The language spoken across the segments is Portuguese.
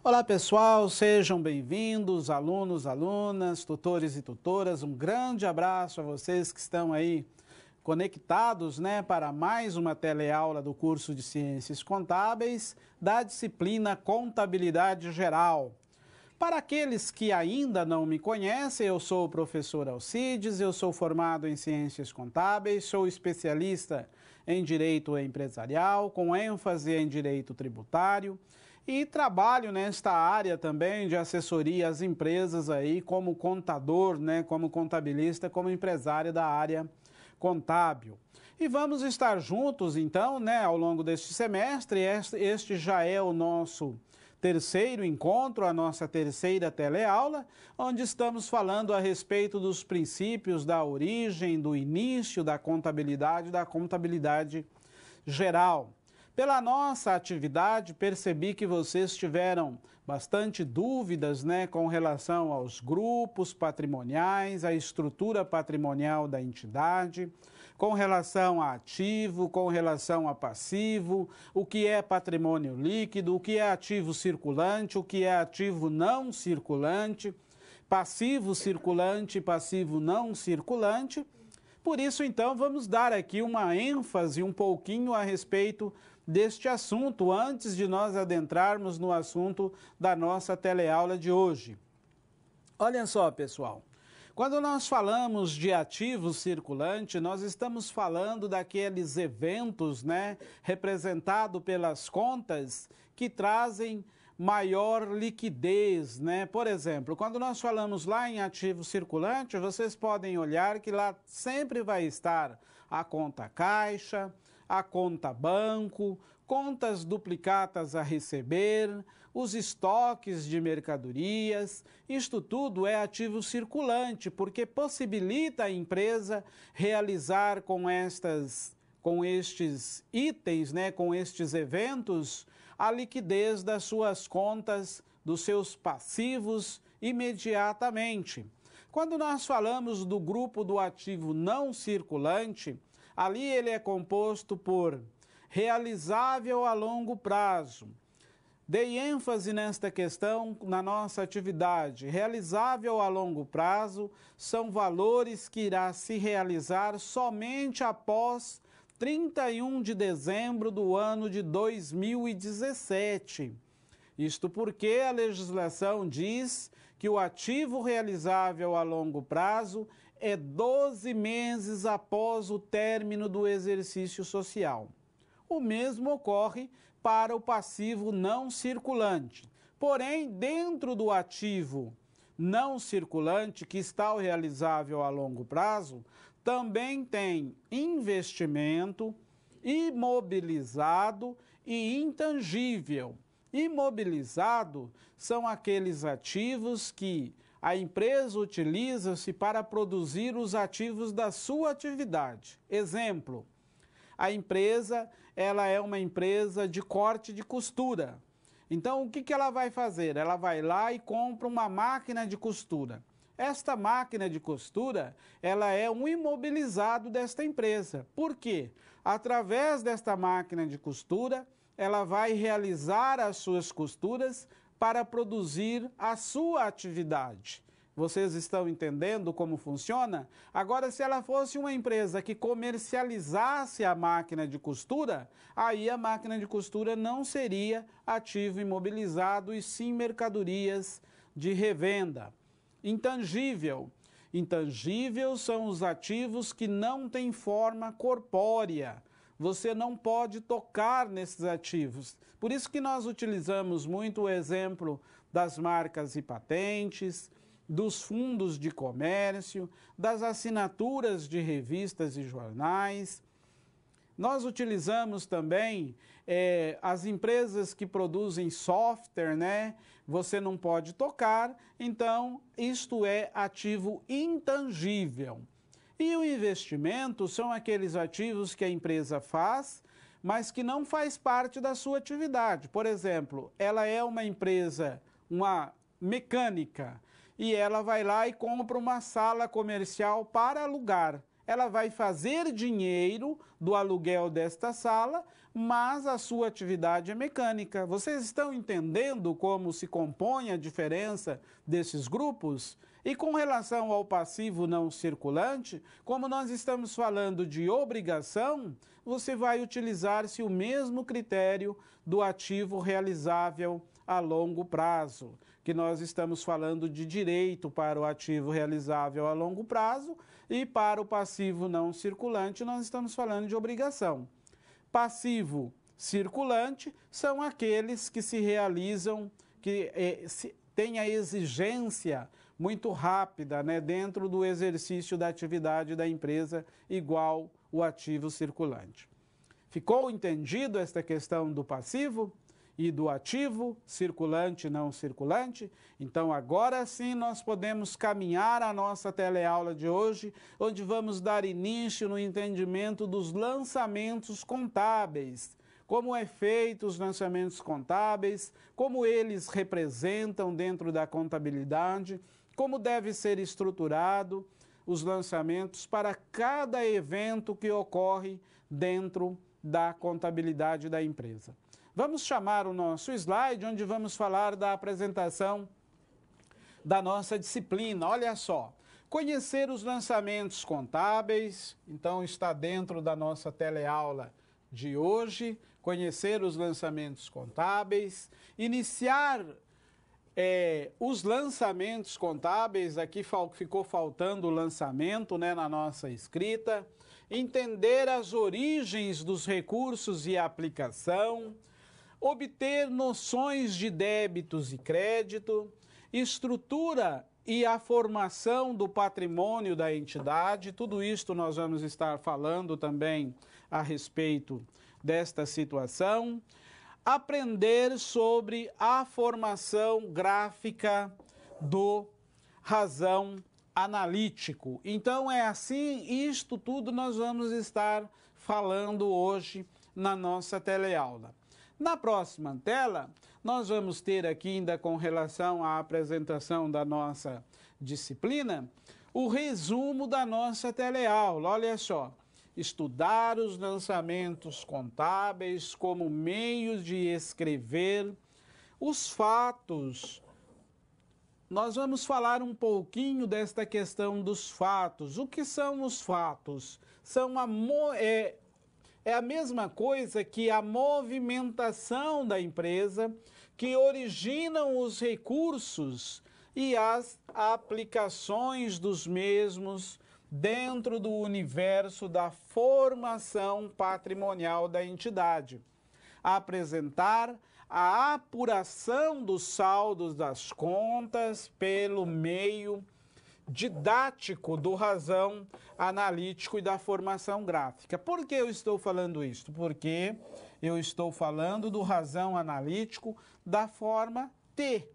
Olá pessoal, sejam bem-vindos, alunos, alunas, tutores e tutoras. Um grande abraço a vocês que estão aí conectados, para mais uma teleaula do curso de Ciências Contábeis da disciplina Contabilidade Geral. Para aqueles que ainda não me conhecem, eu sou o professor Alcides, eu sou formado em Ciências Contábeis, sou especialista em Direito Empresarial, com ênfase em Direito Tributário, e trabalho nesta área também de assessoria às empresas aí como contador, como contabilista, como empresário da área contábil. E vamos estar juntos então, ao longo deste semestre. Este já é o nosso terceiro encontro, a nossa terceira teleaula, onde estamos falando a respeito dos princípios da origem, do início da contabilidade geral. Pela nossa atividade, percebi que vocês tiveram bastante dúvidas, com relação aos grupos patrimoniais, à estrutura patrimonial da entidade, com relação a ativo, com relação a passivo, o que é patrimônio líquido, o que é ativo circulante, o que é ativo não circulante, passivo circulante e passivo não circulante. Por isso, então, vamos dar aqui uma ênfase um pouquinho a respeito deste assunto, antes de nós adentrarmos no assunto da nossa teleaula de hoje. Olha só, pessoal, quando nós falamos de ativo circulante, nós estamos falando daqueles eventos, representado pelas contas que trazem maior liquidez, Por exemplo, quando nós falamos lá em ativo circulante, vocês podem olhar que lá sempre vai estar a conta caixa, a conta banco, contas duplicatas a receber, os estoques de mercadorias. Isto tudo é ativo circulante, porque possibilita a empresa realizar com estes itens, com estes eventos, a liquidez das suas contas, dos seus passivos imediatamente. Quando nós falamos do grupo do ativo não circulante, ali ele é composto por realizável a longo prazo. Dei ênfase nesta questão na nossa atividade. Realizável a longo prazo são valores que irá se realizar somente após 31 de dezembro do ano de 2017. Isto porque a legislação diz que o ativo realizável a longo prazo é 12 meses após o término do exercício social. O mesmo ocorre para o passivo não circulante. Porém, dentro do ativo não circulante, que está o realizável a longo prazo, também tem investimento, imobilizado e intangível. Imobilizado são aqueles ativos que a empresa utiliza-se para produzir os ativos da sua atividade. Exemplo, a empresa ela é uma empresa de corte de costura. Então, o que ela vai fazer? Ela vai lá e compra uma máquina de costura. Esta máquina de costura, ela é um imobilizado desta empresa. Por quê? Através desta máquina de costura, ela vai realizar as suas costuras para produzir a sua atividade. Vocês estão entendendo como funciona? Agora, se ela fosse uma empresa que comercializasse a máquina de costura, aí a máquina de costura não seria ativo imobilizado e sim mercadorias de revenda. Intangível. Intangível são os ativos que não têm forma corpórea. Você não pode tocar nesses ativos. Por isso que nós utilizamos muito o exemplo das marcas e patentes, dos fundos de comércio, das assinaturas de revistas e jornais. Nós utilizamos também as empresas que produzem software, Você não pode tocar, então isto é ativo intangível. E o investimento são aqueles ativos que a empresa faz, mas que não faz parte da sua atividade. Por exemplo, ela é uma empresa, uma mecânica, e ela vai lá e compra uma sala comercial para alugar. ela vai fazer dinheiro do aluguel desta sala, mas a sua atividade é mecânica. Vocês estão entendendo como se compõe a diferença desses grupos? E com relação ao passivo não circulante, como nós estamos falando de obrigação, você vai utilizar-se o mesmo critério do ativo realizável a longo prazo, que nós estamos falando de direito para o ativo realizável a longo prazo e para o passivo não circulante nós estamos falando de obrigação. Passivo circulante são aqueles que se realizam, que têm a exigência muito rápida, né, dentro do exercício da atividade da empresa, igual o ativo circulante. Ficou entendido esta questão do passivo e do ativo circulante e não circulante? Então, agora sim, nós podemos caminhar a nossa teleaula de hoje, onde vamos dar início no entendimento dos lançamentos contábeis. Como é feito os lançamentos contábeis, como eles representam dentro da contabilidade, como deve ser estruturado os lançamentos para cada evento que ocorre dentro da contabilidade da empresa. Vamos chamar o nosso slide, onde vamos falar da apresentação da nossa disciplina. Olha só, conhecer os lançamentos contábeis, então está dentro da nossa teleaula de hoje, conhecer os lançamentos contábeis, iniciar os lançamentos contábeis, aqui ficou faltando o lançamento, né, na nossa escrita, entender as origens dos recursos e aplicação, obter noções de débitos e crédito, estrutura e a formação do patrimônio da entidade, tudo isto nós vamos estar falando também a respeito desta situação, aprender sobre a formação gráfica do razão analítico. Então é assim, isto tudo nós vamos estar falando hoje na nossa teleaula. Na próxima tela, nós vamos ter aqui ainda com relação à apresentação da nossa disciplina, o resumo da nossa teleaula. Olha só. Estudar os lançamentos contábeis como meios de escrever os fatos. Nós vamos falar um pouquinho desta questão dos fatos. O que são os fatos? É a mesma coisa que a movimentação da empresa que originam os recursos e as aplicações dos mesmos dentro do universo da formação patrimonial da entidade. Apresentar a apuração dos saldos das contas pelo meio didático do razão analítico e da formação gráfica. Por que eu estou falando isso? Porque eu estou falando do razão analítico da forma T.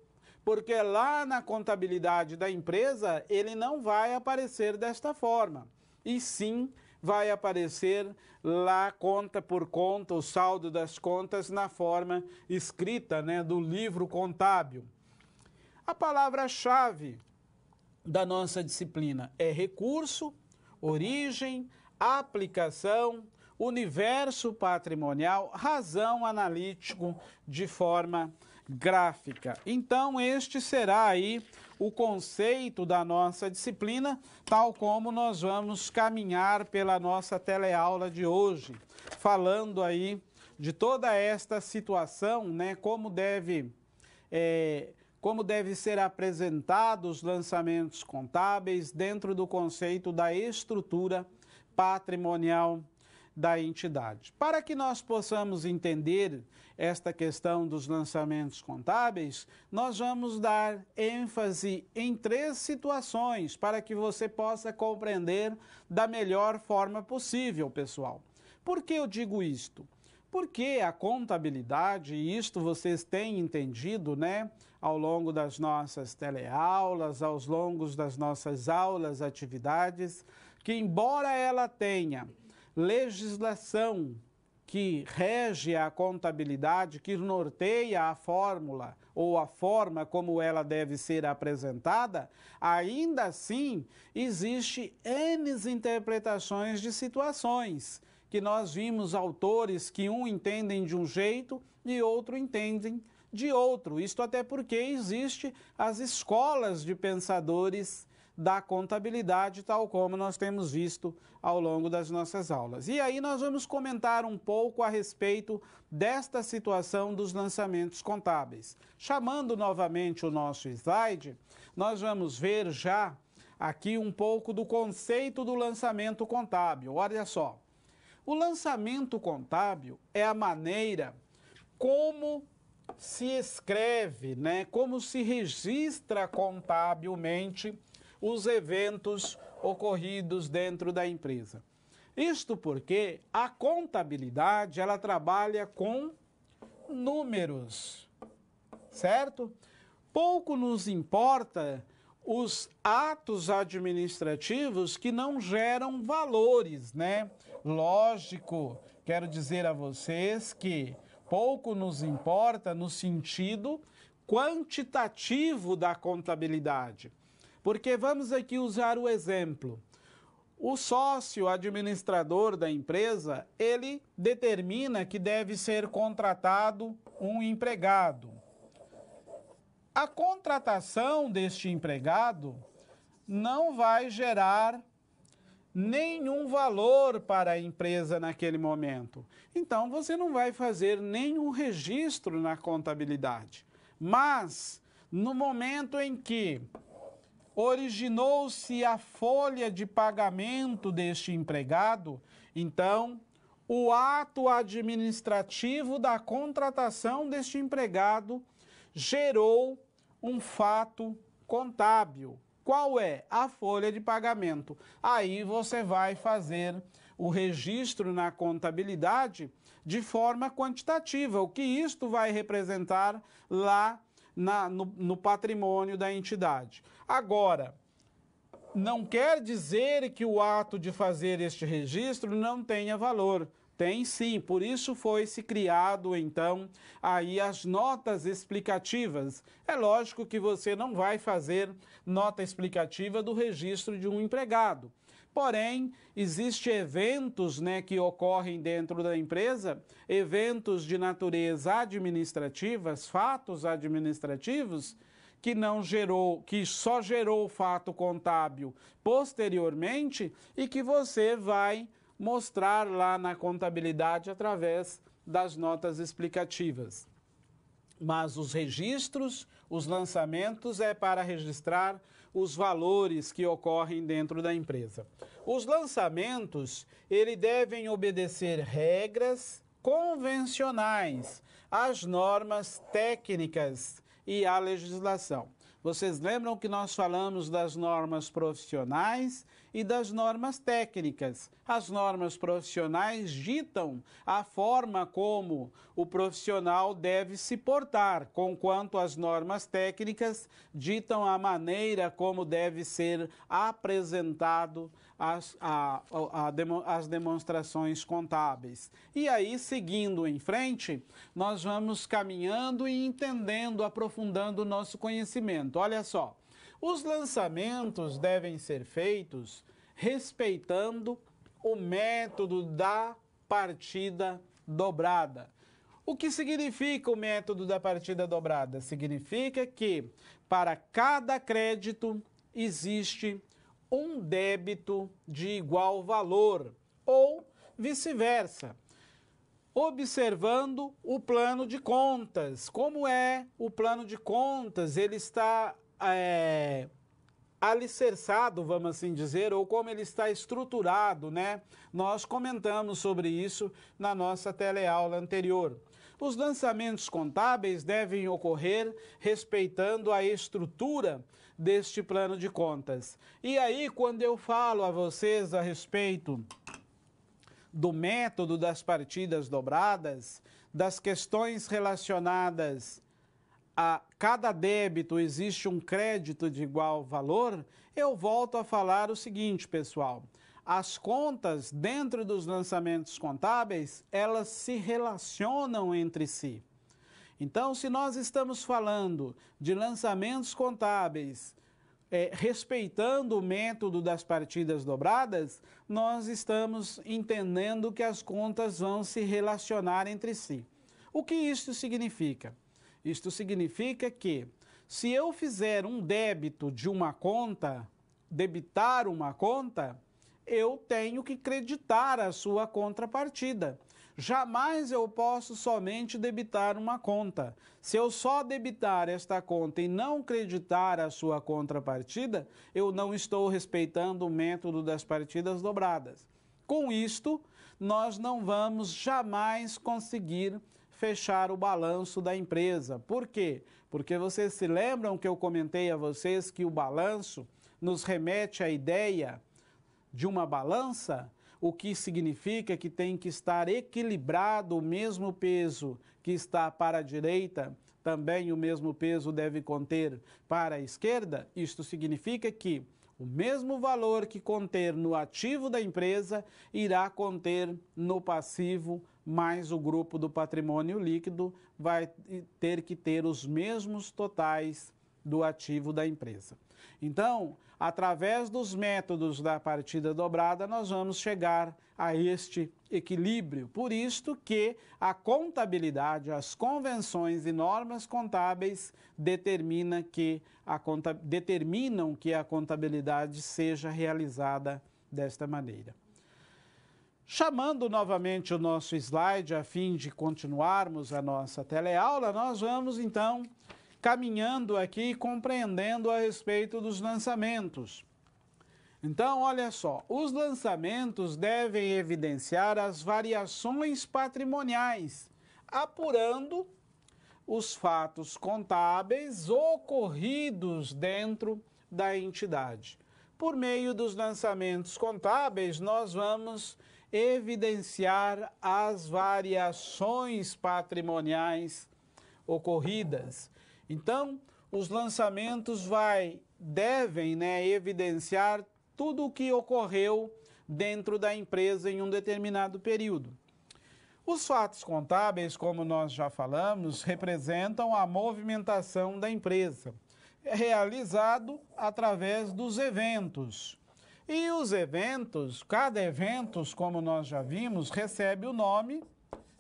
Porque lá na contabilidade da empresa, ele não vai aparecer desta forma. E sim, vai aparecer lá conta por conta, o saldo das contas na forma escrita, né, do livro contábil. A palavra-chave da nossa disciplina é recurso, origem, aplicação, universo patrimonial, razão analítico de forma gráfica. Então, este será aí o conceito da nossa disciplina, tal como nós vamos caminhar pela nossa teleaula de hoje, falando aí de toda esta situação, né, como deve ser apresentados os lançamentos contábeis dentro do conceito da estrutura patrimonial da entidade. Para que nós possamos entender esta questão dos lançamentos contábeis, nós vamos dar ênfase em 3 situações para que você possa compreender da melhor forma possível, pessoal. Por que eu digo isto? Porque a contabilidade, e isto vocês têm entendido, né, ao longo das nossas teleaulas, aos longos das nossas aulas, atividades, que embora ela tenha legislação que rege a contabilidade, que norteia a fórmula ou a forma como ela deve ser apresentada, ainda assim existe N interpretações de situações, que nós vimos autores que um entendem de um jeito e outro entendem de outro. Isto até porque existe as escolas de pensadores da contabilidade, tal como nós temos visto ao longo das nossas aulas. E aí nós vamos comentar um pouco a respeito desta situação dos lançamentos contábeis. Chamando novamente o nosso slide, nós vamos ver já aqui um pouco do conceito do lançamento contábil. Olha só, o lançamento contábil é a maneira como se escreve, como se registra contabilmente os eventos ocorridos dentro da empresa. Isto porque a contabilidade, ela trabalha com números, certo? Pouco nos importa os atos administrativos que não geram valores, Lógico, quero dizer a vocês que pouco nos importa no sentido quantitativo da contabilidade. Porque vamos aqui usar o exemplo. O sócio administrador da empresa, ele determina que deve ser contratado um empregado. A contratação deste empregado não vai gerar nenhum valor para a empresa naquele momento. Então, você não vai fazer nenhum registro na contabilidade. Mas, no momento em que originou-se a folha de pagamento deste empregado, então, o ato administrativo da contratação deste empregado gerou um fato contábil. Qual é? A folha de pagamento. Aí você vai fazer o registro na contabilidade de forma quantitativa, o que isto vai representar lá no patrimônio da entidade. Agora, não quer dizer que o ato de fazer este registro não tenha valor. Tem sim, por isso foi-se criado, então, aí as notas explicativas. É lógico que você não vai fazer nota explicativa do registro de um empregado. Porém, existem eventos que ocorrem dentro da empresa, eventos de natureza administrativa, fatos administrativos, que só gerou fato contábil posteriormente e que você vai mostrar lá na contabilidade através das notas explicativas. Mas os registros, os lançamentos é para registrar os valores que ocorrem dentro da empresa. Os lançamentos, eles devem obedecer regras convencionais, às normas técnicas e à legislação. Vocês lembram que nós falamos das normas profissionais e das normas técnicas. As normas profissionais ditam a forma como o profissional deve se portar, conquanto as normas técnicas ditam a maneira como deve ser apresentado as demonstrações contábeis. E aí, seguindo em frente, nós vamos caminhando e entendendo, aprofundando o nosso conhecimento. Olha só. Os lançamentos devem ser feitos respeitando o método da partida dobrada. O que significa o método da partida dobrada? Significa que para cada crédito existe um débito de igual valor, ou vice-versa. Observando o plano de contas. Como é o plano de contas? Ele está alicerçado, vamos assim dizer, ou como ele está estruturado, Nós comentamos sobre isso na nossa teleaula anterior. Os lançamentos contábeis devem ocorrer respeitando a estrutura deste plano de contas. E aí, quando eu falo a vocês a respeito do método das partidas dobradas, das questões relacionadas a cada débito existe um crédito de igual valor, eu volto a falar o seguinte, pessoal. as contas dentro dos lançamentos contábeis, elas se relacionam entre si. Então, se nós estamos falando de lançamentos contábeis, respeitando o método das partidas dobradas, nós estamos entendendo que as contas vão se relacionar entre si. O que isso significa? Isto significa que, se eu fizer um débito de uma conta, debitar uma conta, eu tenho que creditar a sua contrapartida. Jamais eu posso somente debitar uma conta. Se eu só debitar esta conta e não creditar a sua contrapartida, eu não estou respeitando o método das partidas dobradas. Com isto, nós não vamos jamais conseguir fechar o balanço da empresa. Por quê? Porque vocês se lembram que eu comentei a vocês que o balanço nos remete à ideia de uma balança, o que significa que tem que estar equilibrado o mesmo peso que está para a direita, também o mesmo peso deve conter para a esquerda. Isto significa que o mesmo valor que conter no ativo da empresa irá conter no passivo, mais o grupo do patrimônio líquido vai ter que ter os mesmos totais do ativo da empresa. Então, através dos métodos da partida dobrada, nós vamos chegar a este equilíbrio. Por isto que a contabilidade, as convenções e normas contábeis determinam que a contabilidade seja realizada desta maneira. Chamando novamente o nosso slide a fim de continuarmos a nossa teleaula, nós vamos então caminhando aqui, compreendendo a respeito dos lançamentos. Então, olha só, os lançamentos devem evidenciar as variações patrimoniais, apurando os fatos contábeis ocorridos dentro da entidade. Por meio dos lançamentos contábeis, nós vamos evidenciar as variações patrimoniais ocorridas. Então, os lançamentos devem evidenciar tudo o que ocorreu dentro da empresa em um determinado período. Os fatos contábeis, como nós já falamos, representam a movimentação da empresa. É realizado através dos eventos. E os eventos, cada evento, como nós já vimos, recebe o nome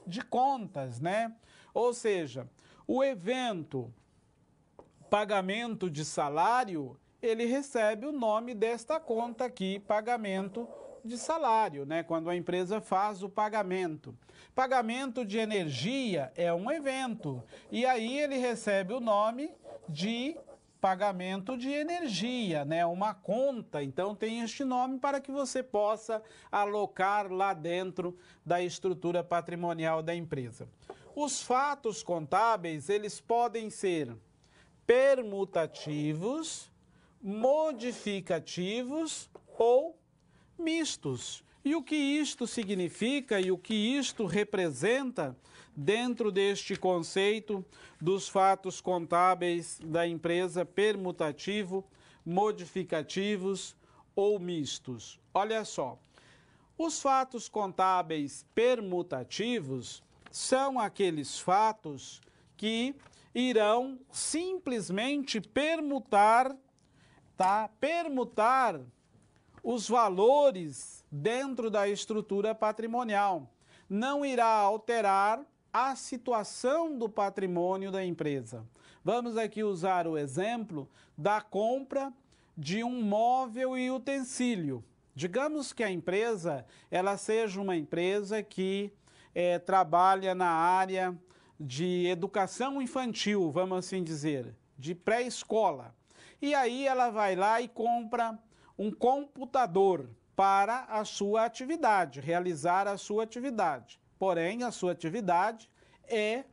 de contas, né? Ou seja, o evento pagamento de salário, ele recebe o nome desta conta aqui, pagamento de salário, né? Quando a empresa faz o pagamento. Pagamento de energia é um evento, e aí ele recebe o nome de pagamento de energia, né? Uma conta, então tem este nome para que você possa alocar lá dentro da estrutura patrimonial da empresa. Os fatos contábeis, eles podem ser permutativos, modificativos ou mistos. E o que isto significa e o que isto representa dentro deste conceito dos fatos contábeis da empresa permutativo, modificativos ou mistos? Olha só, os fatos contábeis permutativos são aqueles fatos que irão simplesmente permutar os valores dentro da estrutura patrimonial. Não irá alterar a situação do patrimônio da empresa. Vamos aqui usar o exemplo da compra de um móvel e utensílio. Digamos que a empresa ela seja uma empresa que trabalha na área de educação infantil, vamos assim dizer, de pré-escola. E aí ela vai lá e compra um computador para a sua atividade, realizar a sua atividade. Porém, a sua atividade é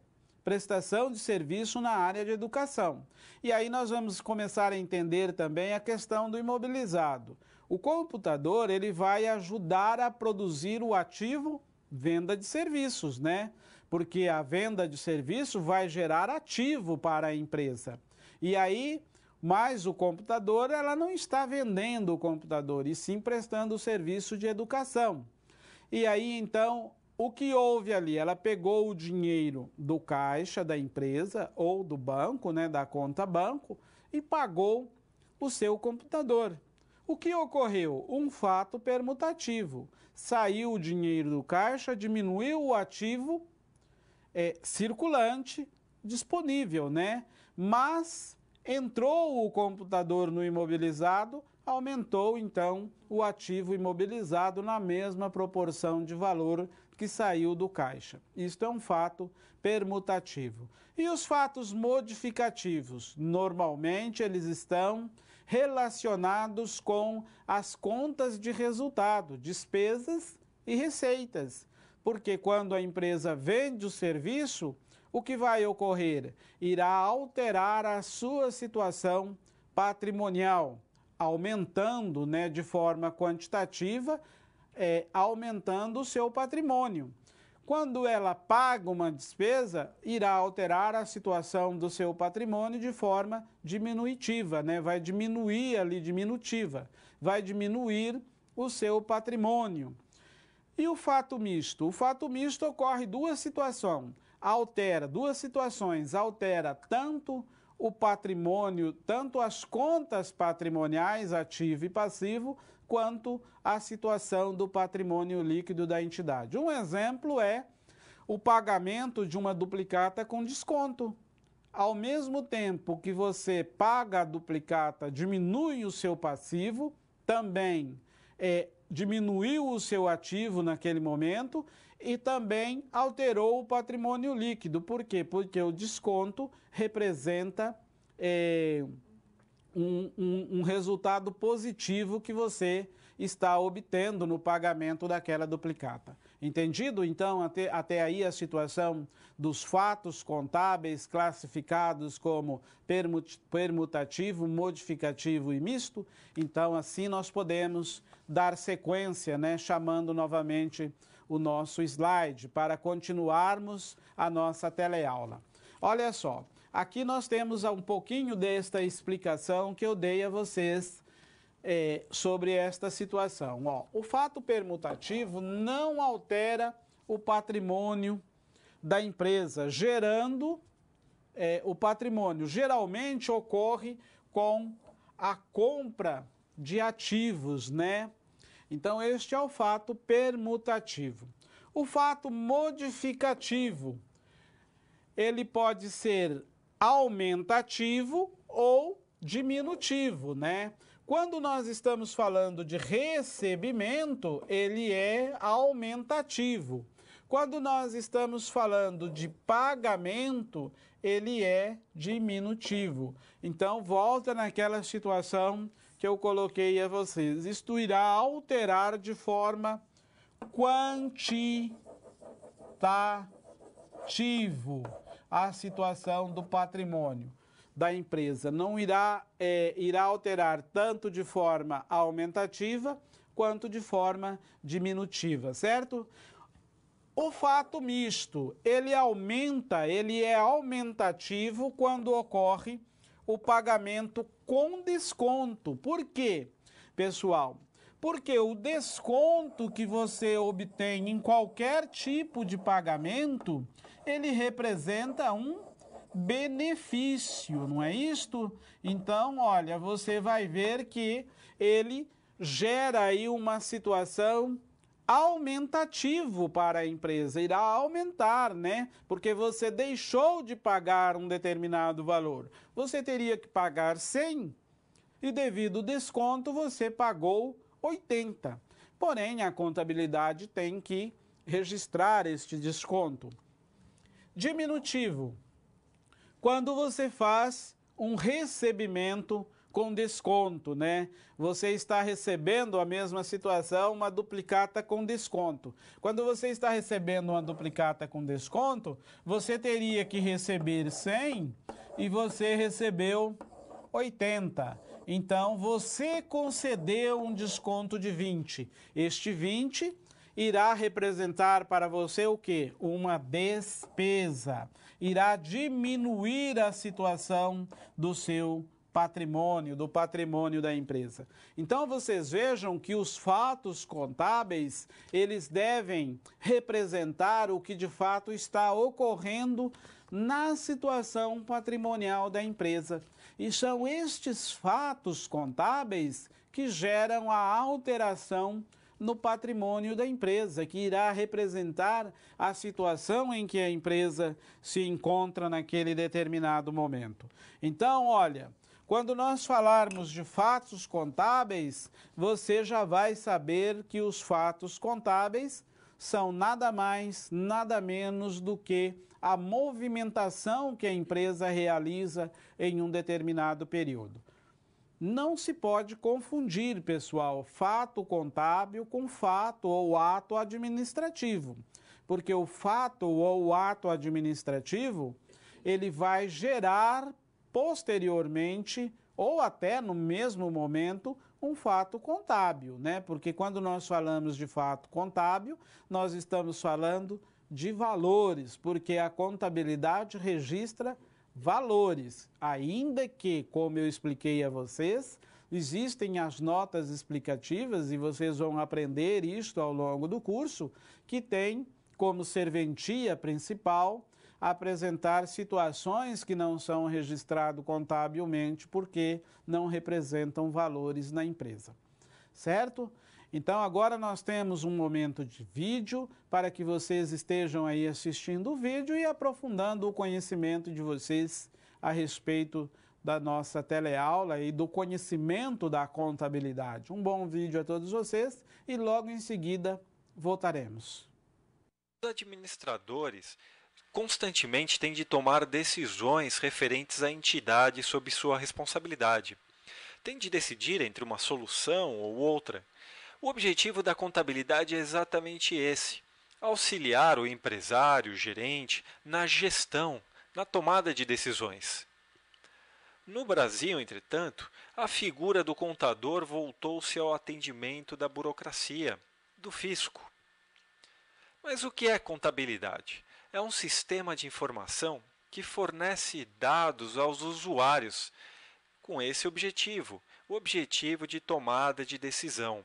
prestação de serviço na área de educação. E aí nós vamos começar a entender também a questão do imobilizado. O computador, ele vai ajudar a produzir o ativo venda de serviços, né? Porque a venda de serviço vai gerar ativo para a empresa. E aí, Mas o computador, ela não está vendendo o computador, e sim prestando o serviço de educação. E aí, então, o que houve ali? Ela pegou o dinheiro do caixa da empresa ou do banco, né, da conta banco, e pagou o seu computador. O que ocorreu? Um fato permutativo. Saiu o dinheiro do caixa, diminuiu o ativo circulante disponível, né? Mas entrou o computador no imobilizado, aumentou então o ativo imobilizado na mesma proporção de valor que saiu do caixa. Isto é um fato permutativo. E os fatos modificativos? Normalmente eles estão relacionados com as contas de resultado, despesas e receitas. Porque quando a empresa vende o serviço, o que vai ocorrer? Irá alterar a sua situação patrimonial, aumentando, né, de forma quantitativa, aumentando o seu patrimônio. Quando ela paga uma despesa, irá alterar a situação do seu patrimônio de forma diminutiva, né? Vai diminuir ali, diminutiva, vai diminuir o seu patrimônio. E o fato misto? O fato misto ocorre duas situações, altera tanto o patrimônio, tanto as contas patrimoniais, ativo e passivo, quanto a situação do patrimônio líquido da entidade. Um exemplo é o pagamento de uma duplicata com desconto. Ao mesmo tempo que você paga a duplicata, diminui o seu passivo, também diminuiu o seu ativo naquele momento e também alterou o patrimônio líquido. Por quê? Porque o desconto representa um resultado positivo que você está obtendo no pagamento daquela duplicata. Entendido? Então, até aí a situação dos fatos contábeis classificados como permutativo, modificativo e misto. Então, assim nós podemos dar sequência, né, chamando novamente o nosso slide para continuarmos a nossa teleaula. Olha só, aqui nós temos um pouquinho desta explicação que eu dei a vocês sobre esta situação. Ó, o fato permutativo não altera o patrimônio da empresa, gerando o patrimônio. Geralmente ocorre com a compra de ativos, né? Então, este é o fato permutativo. O fato modificativo, ele pode ser aumentativo ou diminutivo, né? Quando nós estamos falando de recebimento, ele é aumentativo. Quando nós estamos falando de pagamento, ele é diminutivo. Então, volta naquela situação que eu coloquei a vocês. Isto irá alterar de forma quantitativa a situação do patrimônio da empresa. Não irá alterar tanto de forma aumentativa quanto de forma diminutiva, certo? O fato misto, ele é aumentativo quando ocorre o pagamento com desconto. Por quê, pessoal? Porque o desconto que você obtém em qualquer tipo de pagamento, ele representa um benefício, não é isto? Então, olha, você vai ver que ele gera aí uma situação aumentativo para a empresa, irá aumentar, né? Porque você deixou de pagar um determinado valor. Você teria que pagar 100 e devido ao desconto você pagou 80. Porém, a contabilidade tem que registrar este desconto. Diminutivo. Quando você faz um recebimento com desconto, né? Você está recebendo a mesma situação, uma duplicata com desconto. Quando você está recebendo uma duplicata com desconto, você teria que receber 100 e você recebeu 80. Então, você concedeu um desconto de 20. Este 20 irá representar para você o quê? Uma despesa. Irá diminuir a situação do seu patrimônio, do patrimônio da empresa. Então, vocês vejam que os fatos contábeis, eles devem representar o que de fato está ocorrendo na situação patrimonial da empresa. E são estes fatos contábeis que geram a alteração no patrimônio da empresa, que irá representar a situação em que a empresa se encontra naquele determinado momento. Então, olha, quando nós falarmos de fatos contábeis, você já vai saber que os fatos contábeis são nada mais, nada menos do que a movimentação que a empresa realiza em um determinado período. Não se pode confundir, pessoal, fato contábil com fato ou ato administrativo, porque o fato ou ato administrativo, ele vai gerar posteriormente ou até no mesmo momento um fato contábil, né? Porque quando nós falamos de fato contábil, nós estamos falando de valores, porque a contabilidade registra valores, ainda que, como eu expliquei a vocês, existem as notas explicativas e vocês vão aprender isto ao longo do curso, que tem como serventia principal apresentar situações que não são registradas contabilmente porque não representam valores na empresa, certo? Então, agora nós temos um momento de vídeo para que vocês estejam aí assistindo o vídeo e aprofundando o conhecimento de vocês a respeito da nossa teleaula e do conhecimento da contabilidade. Um bom vídeo a todos vocês e logo em seguida voltaremos. Os administradores constantemente têm de tomar decisões referentes à entidade sob sua responsabilidade. Têm de decidir entre uma solução ou outra. O objetivo da contabilidade é exatamente esse: auxiliar o empresário, o gerente, na gestão, na tomada de decisões. No Brasil, entretanto, a figura do contador voltou-se ao atendimento da burocracia, do fisco. Mas o que é contabilidade? É um sistema de informação que fornece dados aos usuários com esse objetivo, o objetivo de tomada de decisão.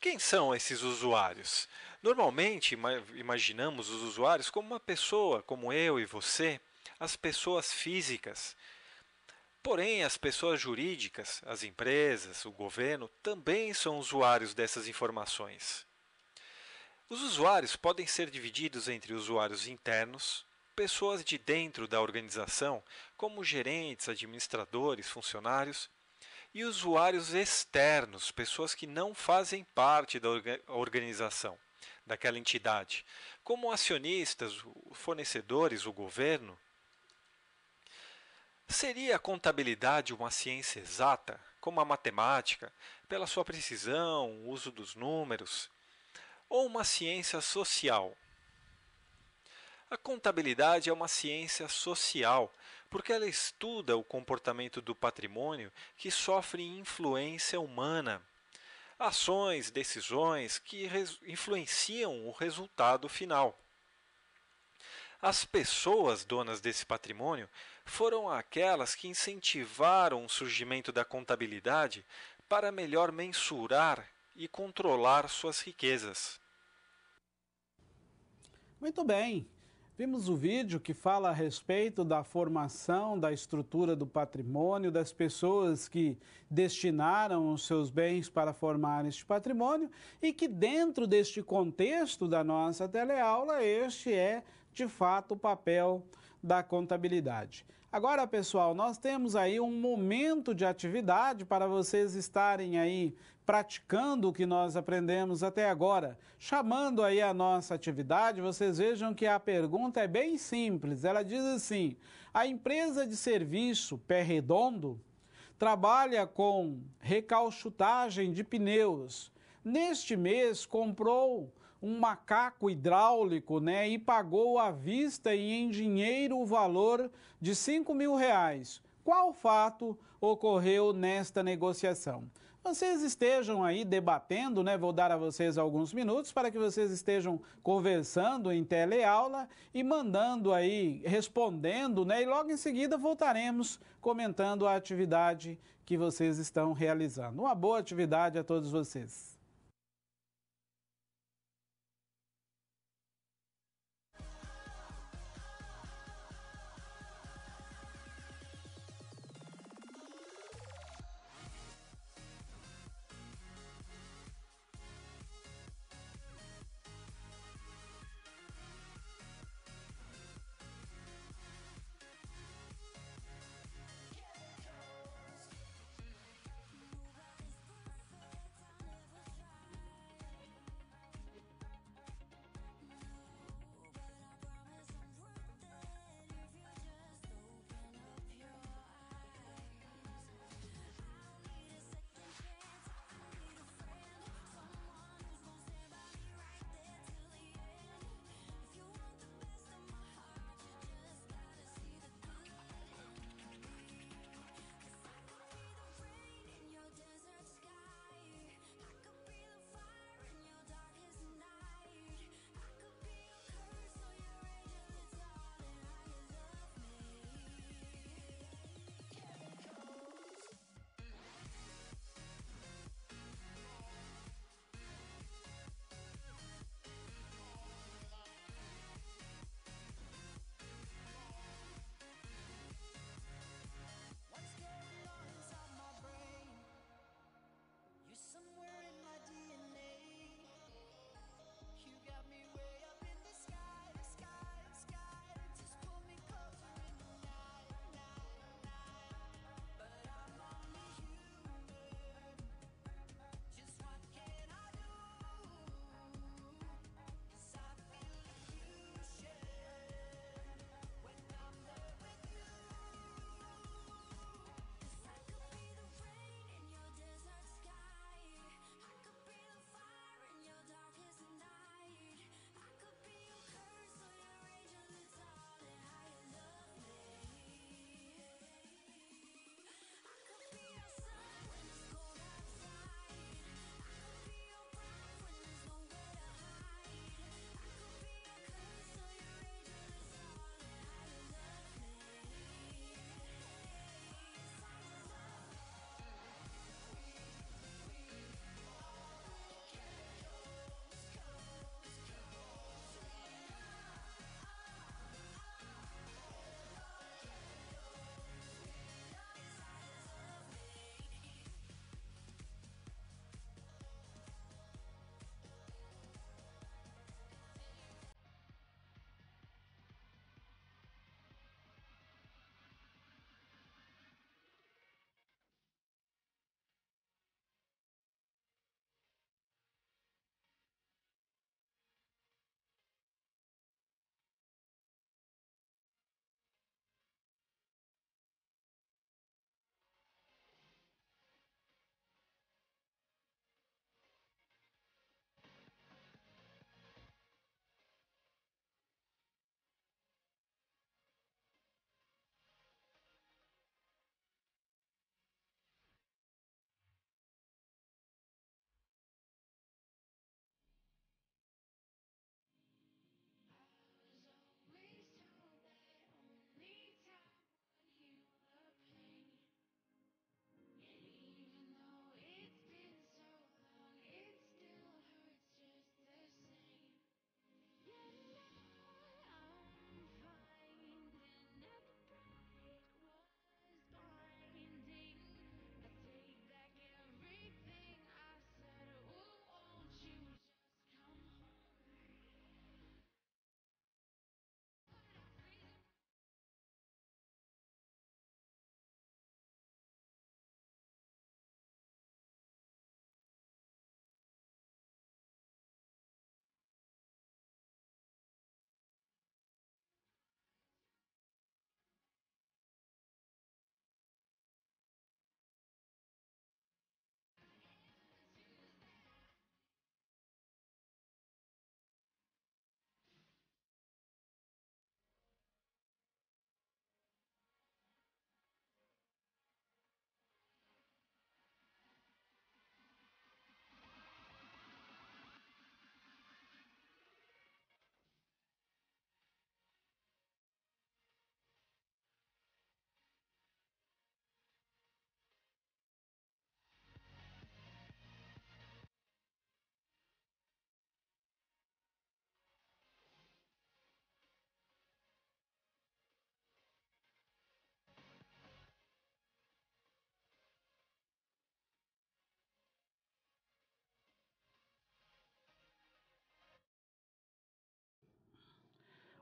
Quem são esses usuários? Normalmente, imaginamos os usuários como uma pessoa, como eu e você, as pessoas físicas. Porém, as pessoas jurídicas, as empresas, o governo, também são usuários dessas informações. Os usuários podem ser divididos entre usuários internos, pessoas de dentro da organização, como gerentes, administradores, funcionários, e usuários externos, pessoas que não fazem parte da organização, daquela entidade, como acionistas, fornecedores, o governo. Seria a contabilidade uma ciência exata, como a matemática, pela sua precisão, uso dos números, ou uma ciência social? A contabilidade é uma ciência social, porque ela estuda o comportamento do patrimônio que sofre influência humana, ações, decisões que influenciam o resultado final. As pessoas donas desse patrimônio foram aquelas que incentivaram o surgimento da contabilidade para melhor mensurar e controlar suas riquezas. Muito bem. Vimos o vídeo que fala a respeito da formação da estrutura do patrimônio, das pessoas que destinaram os seus bens para formar este patrimônio e que dentro deste contexto da nossa teleaula, este é de fato o papel da contabilidade. Agora, pessoal, nós temos aí um momento de atividade para vocês estarem aí praticando o que nós aprendemos até agora. Chamando aí a nossa atividade, vocês vejam que a pergunta é bem simples. Ela diz assim: a empresa de serviço Pé Redondo trabalha com recalchutagem de pneus. Neste mês comprou um macaco hidráulico, e pagou à vista e em dinheiro o valor de R$ 5.000. qual fato ocorreu nesta negociação. Vocês estejam aí debatendo, né? Vou dar a vocês alguns minutos para que vocês estejam conversando em teleaula e mandando aí, respondendo, né? E logo em seguida voltaremos comentando a atividade que vocês estão realizando. Uma boa atividade a todos vocês.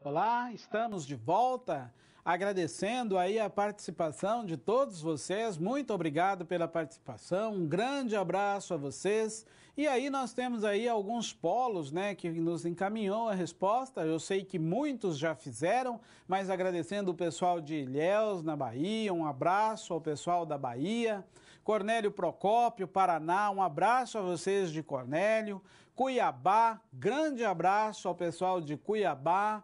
Olá, estamos de volta, agradecendo aí a participação de todos vocês, muito obrigado pela participação, um grande abraço a vocês. E aí nós temos aí alguns polos, né, que nos encaminhou a resposta, eu sei que muitos já fizeram, mas agradecendo o pessoal de Ilhéus, na Bahia, um abraço ao pessoal da Bahia, Cornélio Procópio, Paraná, um abraço a vocês de Cornélio, Cuiabá, grande abraço ao pessoal de Cuiabá,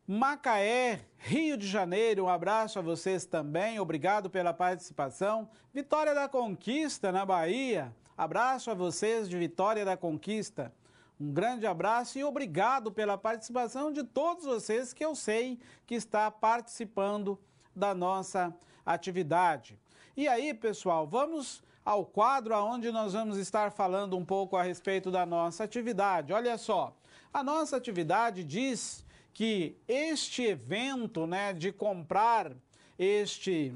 Macaé, Rio de Janeiro, um abraço a vocês também, obrigado pela participação. Vitória da Conquista, na Bahia, abraço a vocês de Vitória da Conquista. Um grande abraço e obrigado pela participação de todos vocês que eu sei que está participando da nossa atividade. E aí, pessoal, vamos ao quadro onde nós vamos estar falando um pouco a respeito da nossa atividade. Olha só, a nossa atividade diz que este evento, né, de comprar este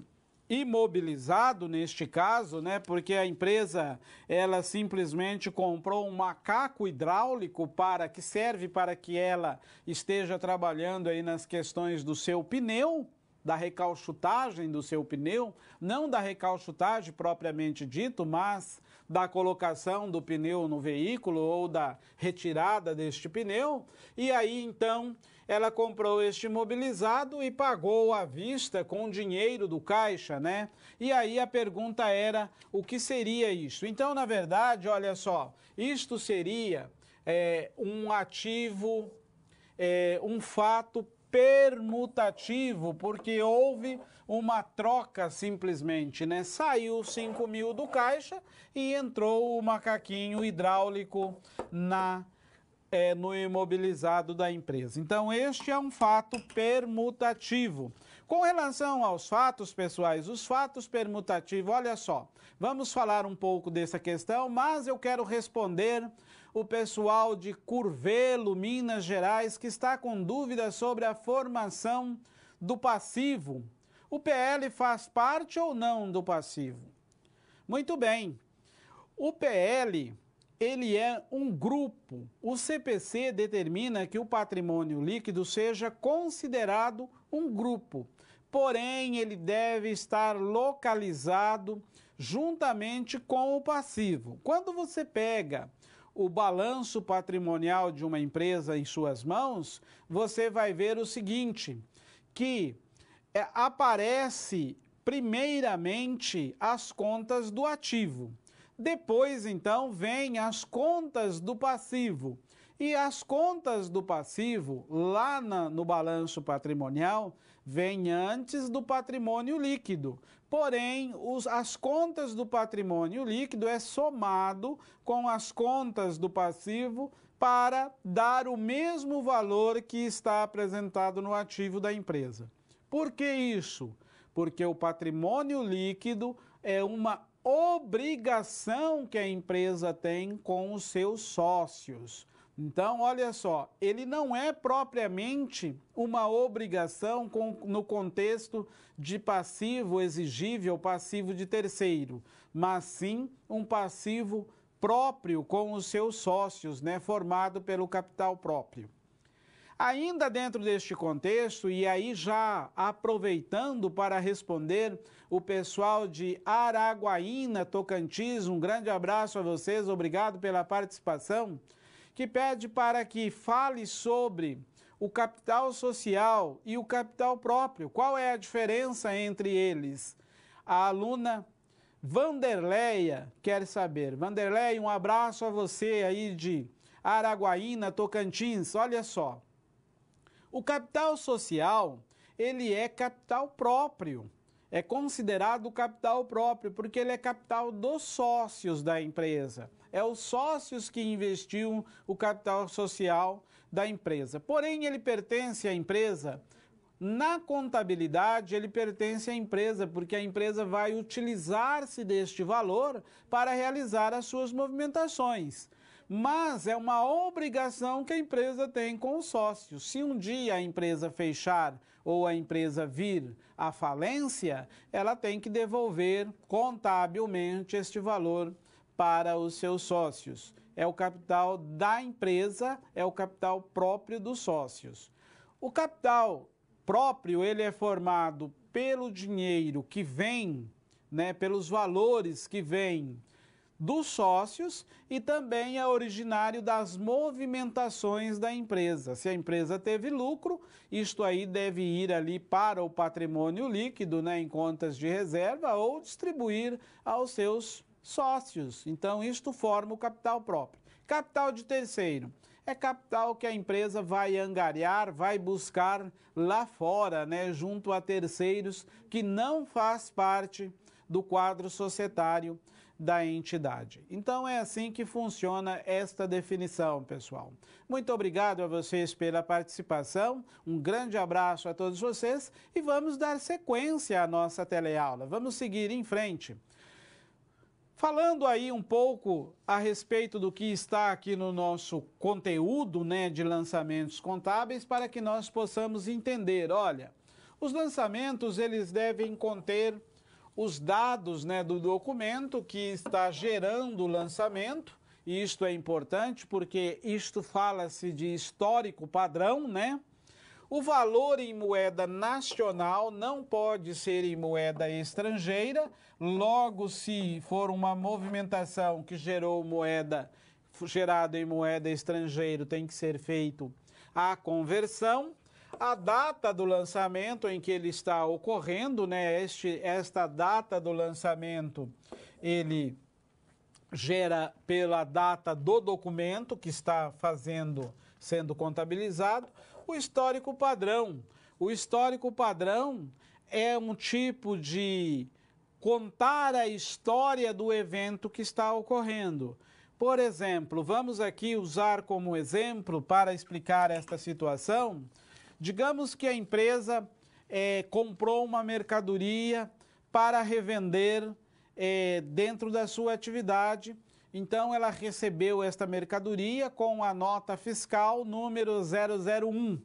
imobilizado, neste caso, né, porque a empresa, ela simplesmente comprou um macaco hidráulico que serve para que ela esteja trabalhando aí nas questões do seu pneu, da recalchutagem do seu pneu, não da recalchutagem propriamente dito, mas da colocação do pneu no veículo ou da retirada deste pneu. E aí, então, ela comprou este imobilizado e pagou à vista com dinheiro do caixa, né? E aí a pergunta era, o que seria isso? Então, na verdade, olha só, isto seria um ativo, um fato permutativo, porque houve uma troca simplesmente, né? Saiu 5.000 do caixa e entrou o macaquinho hidráulico no imobilizado da empresa. Então, este é um fato permutativo. Com relação aos fatos, pessoais, os fatos permutativos, olha só, vamos falar um pouco dessa questão, mas eu quero responder o pessoal de Curvelo, Minas Gerais, que está com dúvidas sobre a formação do passivo. O PL faz parte ou não do passivo? Muito bem. O PL, ele é um grupo. O CPC determina que o patrimônio líquido seja considerado um grupo. Porém, ele deve estar localizado juntamente com o passivo. Quando você pega o balanço patrimonial de uma empresa em suas mãos, você vai ver o seguinte, que aparece primeiramente as contas do ativo. Depois, então, vem as contas do passivo. E as contas do passivo, lá no balanço patrimonial, vem antes do patrimônio líquido. Porém, as contas do patrimônio líquido é somado com as contas do passivo para dar o mesmo valor que está apresentado no ativo da empresa. Por que isso? Porque o patrimônio líquido é uma obrigação que a empresa tem com os seus sócios. Então, olha só, ele não é propriamente uma obrigação no contexto de passivo exigível, passivo de terceiro, mas sim um passivo próprio com os seus sócios, né, formado pelo capital próprio. Ainda dentro deste contexto, e aí já aproveitando para responder o pessoal de Araguaína, Tocantins, um grande abraço a vocês, obrigado pela participação, que pede para que fale sobre o capital social e o capital próprio. Qual é a diferença entre eles? A aluna Vanderleia quer saber. Vanderleia, um abraço a você aí de Araguaína, Tocantins. Olha só, o capital social, ele é capital próprio. É considerado capital próprio porque ele é capital dos sócios da empresa. É os sócios que investiam o capital social da empresa. Porém, ele pertence à empresa, na contabilidade ele pertence à empresa, porque a empresa vai utilizar-se deste valor para realizar as suas movimentações. Mas é uma obrigação que a empresa tem com os sócios. Se um dia a empresa fechar ou a empresa vir à falência, ela tem que devolver contabilmente este valor para os seus sócios. É o capital da empresa, é o capital próprio dos sócios. O capital próprio, ele é formado pelo dinheiro que vem, né, pelos valores que vêm dos sócios e também é originário das movimentações da empresa. Se a empresa teve lucro, isto aí deve ir ali para o patrimônio líquido, né, em contas de reserva ou distribuir aos seus sócios. Então, isto forma o capital próprio. Capital de terceiro é capital que a empresa vai angariar, vai buscar lá fora, né, junto a terceiros que não faz parte do quadro societário da entidade. Então é assim que funciona esta definição, pessoal. Muito obrigado a vocês pela participação, um grande abraço a todos vocês e vamos dar sequência à nossa teleaula. Vamos seguir em frente. Falando aí um pouco a respeito do que está aqui no nosso conteúdo, né, de lançamentos contábeis, para que nós possamos entender, olha, os lançamentos eles devem conter os dados, né, do documento que está gerando o lançamento, e isto é importante porque isto fala-se de histórico padrão, né? O valor em moeda nacional não pode ser em moeda estrangeira, logo se for uma movimentação que gerada em moeda estrangeira, tem que ser feito a conversão. A data do lançamento em que ele está ocorrendo, né? Esta data do lançamento, ele gera pela data do documento que está sendo contabilizado. O histórico padrão. O histórico padrão é um tipo de contar a história do evento que está ocorrendo. Por exemplo, vamos aqui usar como exemplo para explicar esta situação. Digamos que a empresa comprou uma mercadoria para revender dentro da sua atividade. Então, ela recebeu esta mercadoria com a nota fiscal número 001,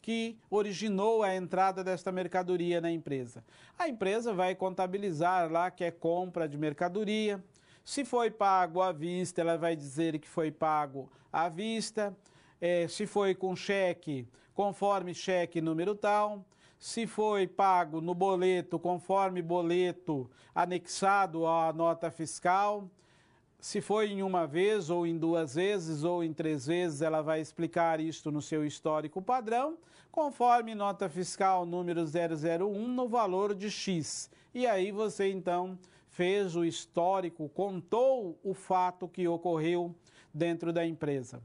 que originou a entrada desta mercadoria na empresa. A empresa vai contabilizar lá que é compra de mercadoria. Se foi pago à vista, ela vai dizer que foi pago à vista. Se foi com cheque, conforme cheque número tal, se foi pago no boleto, conforme boleto anexado à nota fiscal, se foi em uma vez ou em 2 vezes ou em 3 vezes, ela vai explicar isto no seu histórico padrão, conforme nota fiscal número 001 no valor de X. E aí você então fez o histórico, contou o fato que ocorreu dentro da empresa.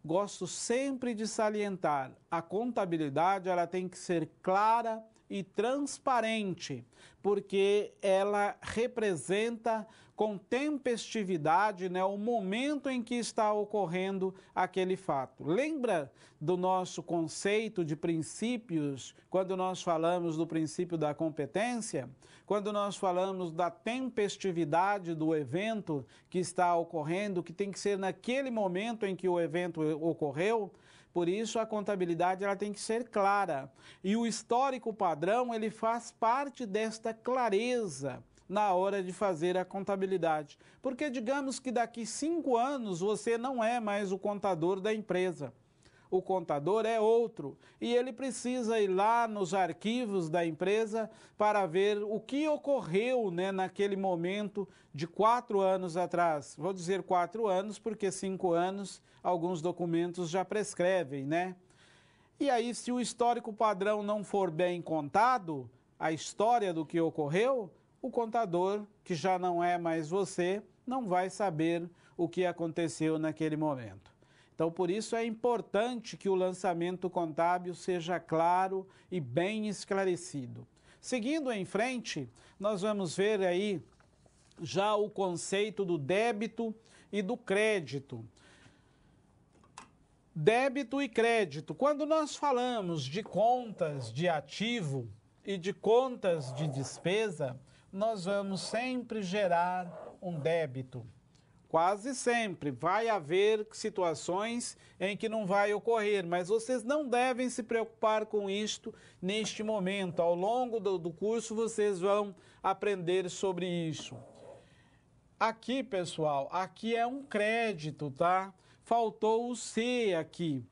Gosto sempre de salientar, a contabilidade ela tem que ser clara e transparente, porque ela representa com tempestividade, né, o momento em que está ocorrendo aquele fato. Lembra do nosso conceito de princípios, quando nós falamos do princípio da competência? Quando nós falamos da tempestividade do evento que está ocorrendo, que tem que ser naquele momento em que o evento ocorreu? Por isso, a contabilidade ela tem que ser clara. E o histórico padrão ele faz parte desta clareza na hora de fazer a contabilidade. Porque digamos que daqui 5 anos você não é mais o contador da empresa. O contador é outro e ele precisa ir lá nos arquivos da empresa para ver o que ocorreu, né, naquele momento de 4 anos atrás. Vou dizer 4 anos porque 5 anos alguns documentos já prescrevem, né? E aí, se o histórico padrão não for bem contado, a história do que ocorreu, o contador, que já não é mais você, não vai saber o que aconteceu naquele momento. Então, por isso é importante que o lançamento contábil seja claro e bem esclarecido. Seguindo em frente, nós vamos ver aí já o conceito do débito e do crédito. Débito e crédito. Quando nós falamos de contas de ativo e de contas de despesa, nós vamos sempre gerar um débito. Quase sempre vai haver situações em que não vai ocorrer, mas vocês não devem se preocupar com isto neste momento. Ao longo do curso vocês vão aprender sobre isso. Aqui, pessoal, aqui é um crédito, tá? Faltou o C aqui.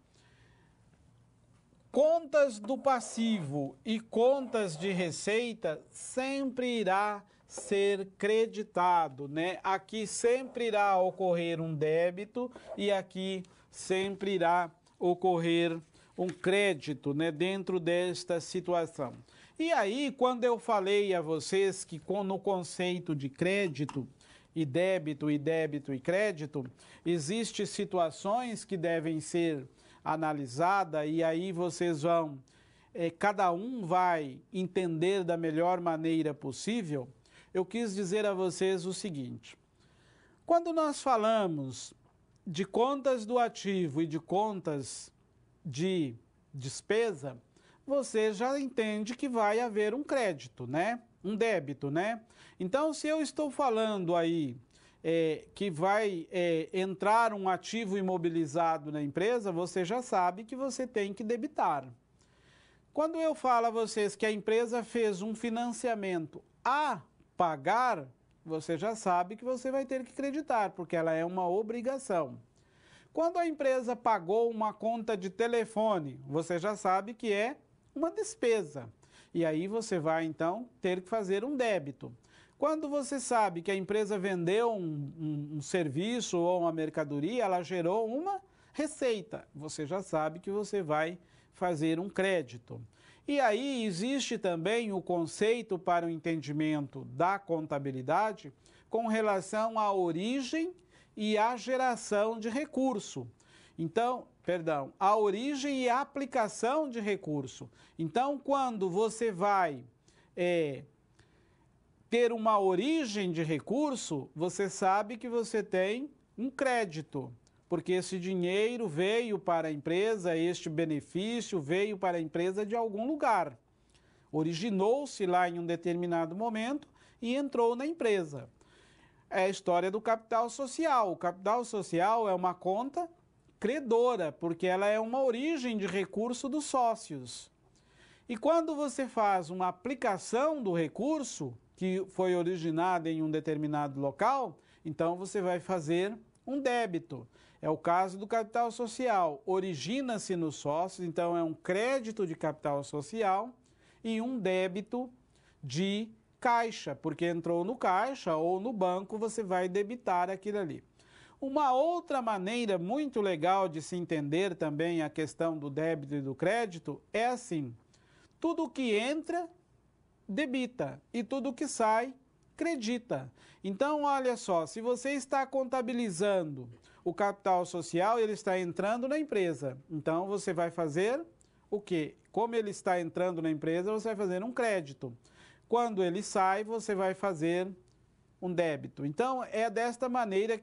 contas do passivo e contas de receita sempre irá ser creditado, né? Aqui sempre irá ocorrer um débito e aqui sempre irá ocorrer um crédito, né, dentro desta situação. E aí, quando eu falei a vocês que no conceito de crédito e débito e crédito, existem situações que devem ser analisadas e aí vocês vão, cada um vai entender da melhor maneira possível. Eu quis dizer a vocês o seguinte: quando nós falamos de contas do ativo e de contas de despesa, você já entende que vai haver um crédito, né? Um débito, né? Então, se eu estou falando aí que vai entrar um ativo imobilizado na empresa, você já sabe que você tem que debitar. Quando eu falo a vocês que a empresa fez um financiamento a pagar, você já sabe que você vai ter que creditar, porque ela é uma obrigação. Quando a empresa pagou uma conta de telefone, você já sabe que é uma despesa. E aí você vai, então, ter que fazer um débito. Quando você sabe que a empresa vendeu um serviço ou uma mercadoria, ela gerou uma receita. Você já sabe que você vai fazer um crédito. E aí existe também o conceito para o entendimento da contabilidade com relação à origem e à geração de recurso. Então, a origem e a aplicação de recurso. Então, quando você vai ter uma origem de recurso, você sabe que você tem um crédito, porque esse dinheiro veio para a empresa, este benefício veio para a empresa de algum lugar. Originou-se lá em um determinado momento e entrou na empresa. É a história do capital social. O capital social é uma conta credora, porque ela é uma origem de recurso dos sócios. E quando você faz uma aplicação do recurso, que foi originado em um determinado local, então você vai fazer um débito. É o caso do capital social. Origina-se nos sócios, então é um crédito de capital social e um débito de caixa, porque entrou no caixa ou no banco, você vai debitar aquilo ali. Uma outra maneira muito legal de se entender também a questão do débito e do crédito é assim: tudo que entra, debita, e tudo que sai, credita. Então, olha só, se você está contabilizando o capital social, ele está entrando na empresa. Então, você vai fazer o quê? Como ele está entrando na empresa, você vai fazer um crédito. Quando ele sai, você vai fazer um débito. Então, é desta maneira,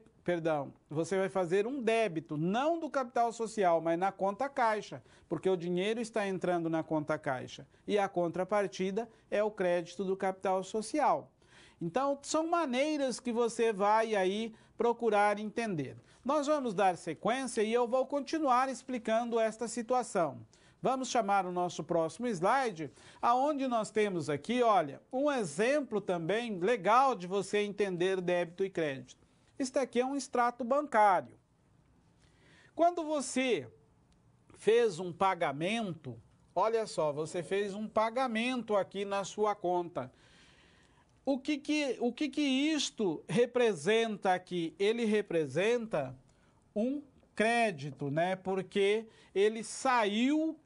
você vai fazer um débito, não do capital social, mas na conta caixa, porque o dinheiro está entrando na conta caixa. E a contrapartida é o crédito do capital social. Então, são maneiras que você vai aí procurar entender. Nós vamos dar sequência e eu vou continuar explicando esta situação. Vamos chamar o nosso próximo slide, aonde nós temos aqui, olha, um exemplo também legal de você entender débito e crédito. Este aqui é um extrato bancário. Quando você fez um pagamento, olha só, você fez um pagamento aqui na sua conta. O que isto representa aqui? Ele representa um crédito, né? Porque ele saiu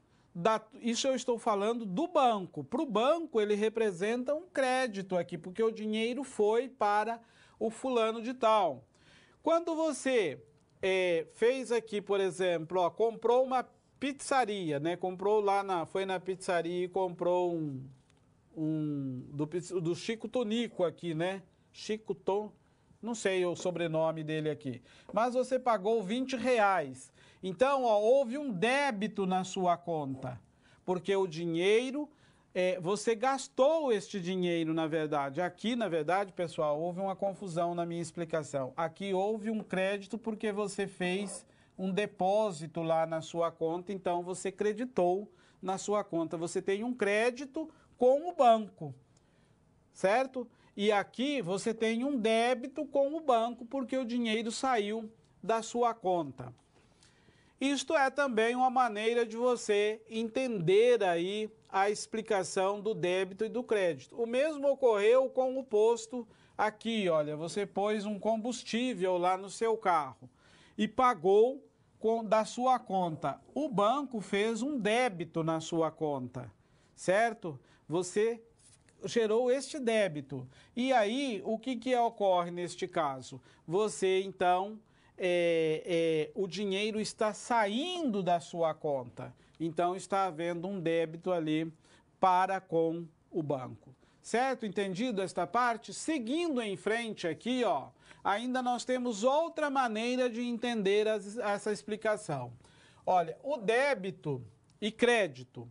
isso eu estou falando do banco. Para o banco, ele representa um crédito aqui, porque o dinheiro foi para o fulano de tal. Quando você fez aqui, por exemplo, ó, comprou uma pizzaria, né? Comprou lá foi na pizzaria e comprou do Chico Tonico aqui, né? Chico Tom, não sei o sobrenome dele aqui. Mas você pagou R$20. Então, ó, houve um débito na sua conta, porque o dinheiro, você gastou este dinheiro, na verdade. Aqui, na verdade, pessoal, houve uma confusão na minha explicação. Aqui houve um crédito porque você fez um depósito lá na sua conta, então você creditou na sua conta. Você tem um crédito com o banco, certo? E aqui você tem um débito com o banco porque o dinheiro saiu da sua conta. Isto é também uma maneira de você entender aí a explicação do débito e do crédito. O mesmo ocorreu com o posto aqui, olha, você pôs um combustível lá no seu carro e pagou da sua conta. O banco fez um débito na sua conta, certo? Você gerou este débito. E aí, o que ocorre neste caso? Você, então, o dinheiro está saindo da sua conta. Então, está havendo um débito ali para com o banco. Certo? Entendido esta parte? Seguindo em frente aqui, ó, ainda nós temos outra maneira de entender essa explicação. Olha, o débito e crédito.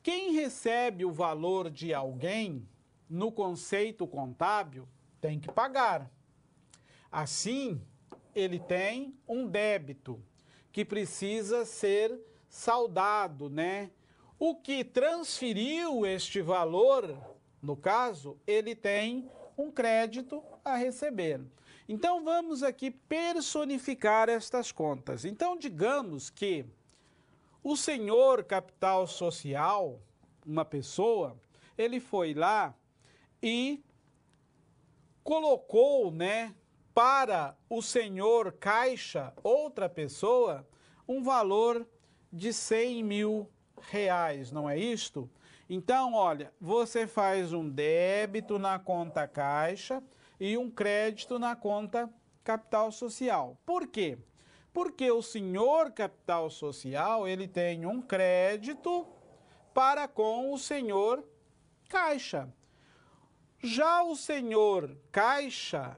Quem recebe o valor de alguém, no conceito contábil, tem que pagar. Assim, ele tem um débito que precisa ser saldado, né? O que transferiu este valor, no caso, ele tem um crédito a receber. Então, vamos aqui personificar estas contas. Então, digamos que o senhor capital social, uma pessoa, ele foi lá e colocou, né, para o senhor caixa, outra pessoa, um valor de 100 mil reais, não é isto? Então, olha, você faz um débito na conta caixa e um crédito na conta capital social. Por quê? Porque o senhor capital social, ele tem um crédito para com o senhor caixa. Já o senhor caixa,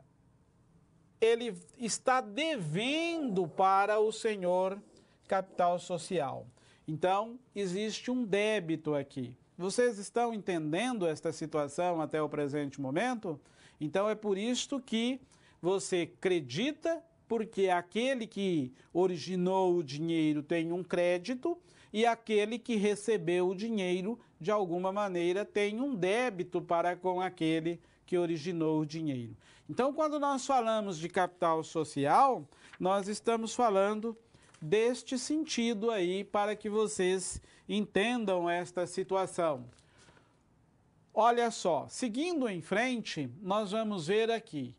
ele está devendo para o senhor capital social. Então, existe um débito aqui. Vocês estão entendendo esta situação até o presente momento? Então, é por isto que você acredita, porque aquele que originou o dinheiro tem um crédito e aquele que recebeu o dinheiro, de alguma maneira, tem um débito para com aquele que originou o dinheiro. Então, quando nós falamos de capital social, nós estamos falando deste sentido aí para que vocês entendam esta situação. Olha só, seguindo em frente, nós vamos ver aqui.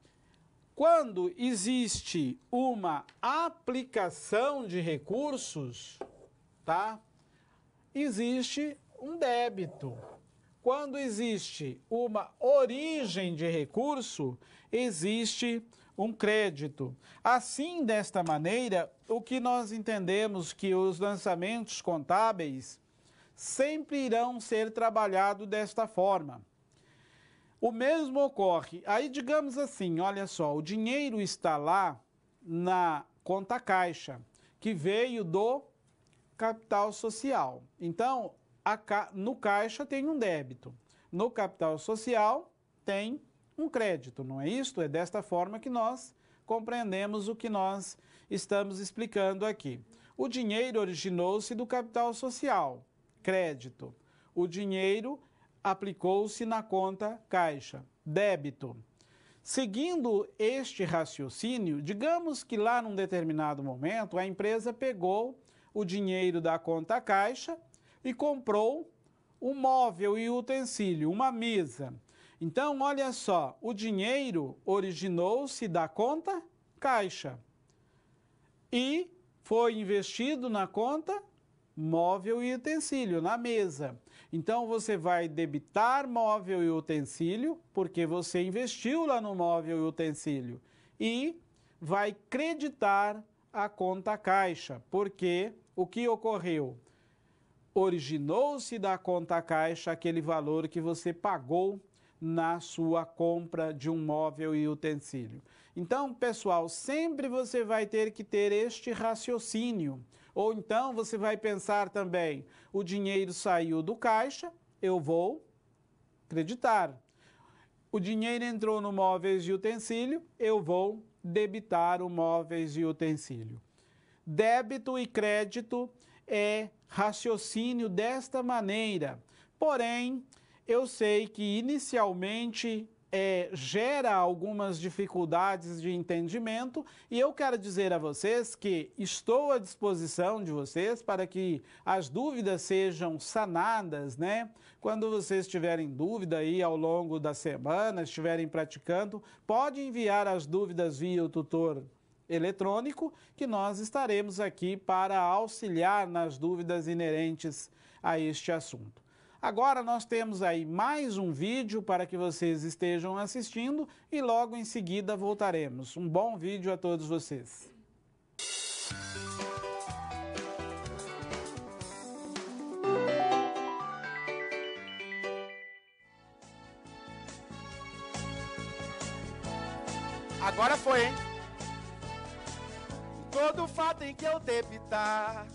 Quando existe uma aplicação de recursos, tá? Existe um débito. Quando existe uma origem de recurso, existe um crédito. Assim, desta maneira, o que nós entendemos que os lançamentos contábeis sempre irão ser trabalhados desta forma. O mesmo ocorre, aí digamos assim, olha só, o dinheiro está lá na conta caixa, que veio do capital social. Então, no caixa tem um débito, no capital social tem um crédito, não é isso? É desta forma que nós compreendemos o que nós estamos explicando aqui. O dinheiro originou-se do capital social, crédito. O dinheiro aplicou-se na conta caixa, débito. Seguindo este raciocínio, digamos que lá num determinado momento a empresa pegou o dinheiro da conta caixa e comprou um móvel e utensílio, uma mesa. Então, olha só, o dinheiro originou-se da conta caixa e foi investido na conta móvel e utensílio, na mesa. Então, você vai debitar móvel e utensílio, porque você investiu lá no móvel e utensílio, e vai creditar a conta caixa, porque o que ocorreu? Originou-se da conta caixa aquele valor que você pagou na sua compra de um móvel e utensílio. Então, pessoal, sempre você vai ter que ter este raciocínio. Ou então você vai pensar também, o dinheiro saiu do caixa, eu vou creditar. O dinheiro entrou no móveis e utensílio, eu vou debitar o móveis e utensílio. Débito e crédito é raciocínio desta maneira. Porém, eu sei que inicialmente gera algumas dificuldades de entendimento e eu quero dizer a vocês que estou à disposição de vocês para que as dúvidas sejam sanadas, né? Quando vocês tiverem dúvida aí ao longo da semana, estiverem praticando, pode enviar as dúvidas via o tutor eletrônico, que nós estaremos aqui para auxiliar nas dúvidas inerentes a este assunto. Agora nós temos aí mais um vídeo para que vocês estejam assistindo e logo em seguida voltaremos. Um bom vídeo a todos vocês. Agora foi, hein? Todo fato em que eu debitar,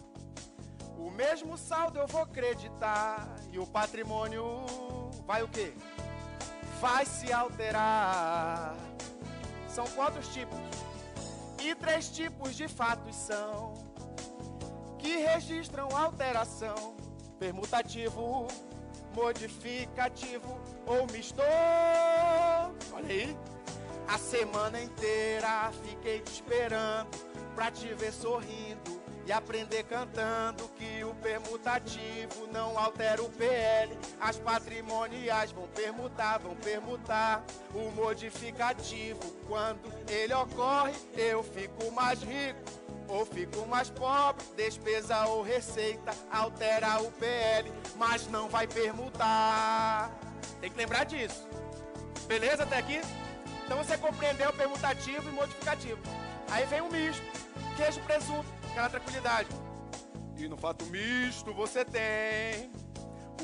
o mesmo saldo eu vou acreditar. E o patrimônio vai o quê? Vai se alterar. São quantos tipos? E 3 tipos de fatos são que registram alteração: permutativo, modificativo ou misto. Olha aí. A semana inteira fiquei te esperando pra te ver sorrindo e aprender cantando que o permutativo não altera o PL. As patrimoniais vão permutar. O modificativo, quando ele ocorre, eu fico mais rico ou fico mais pobre. Despesa ou receita altera o PL, mas não vai permutar. Tem que lembrar disso. Beleza até aqui? Então você compreendeu o permutativo e modificativo. Aí vem o misto, queijo, presunto, aquela tranquilidade. E no fato misto você tem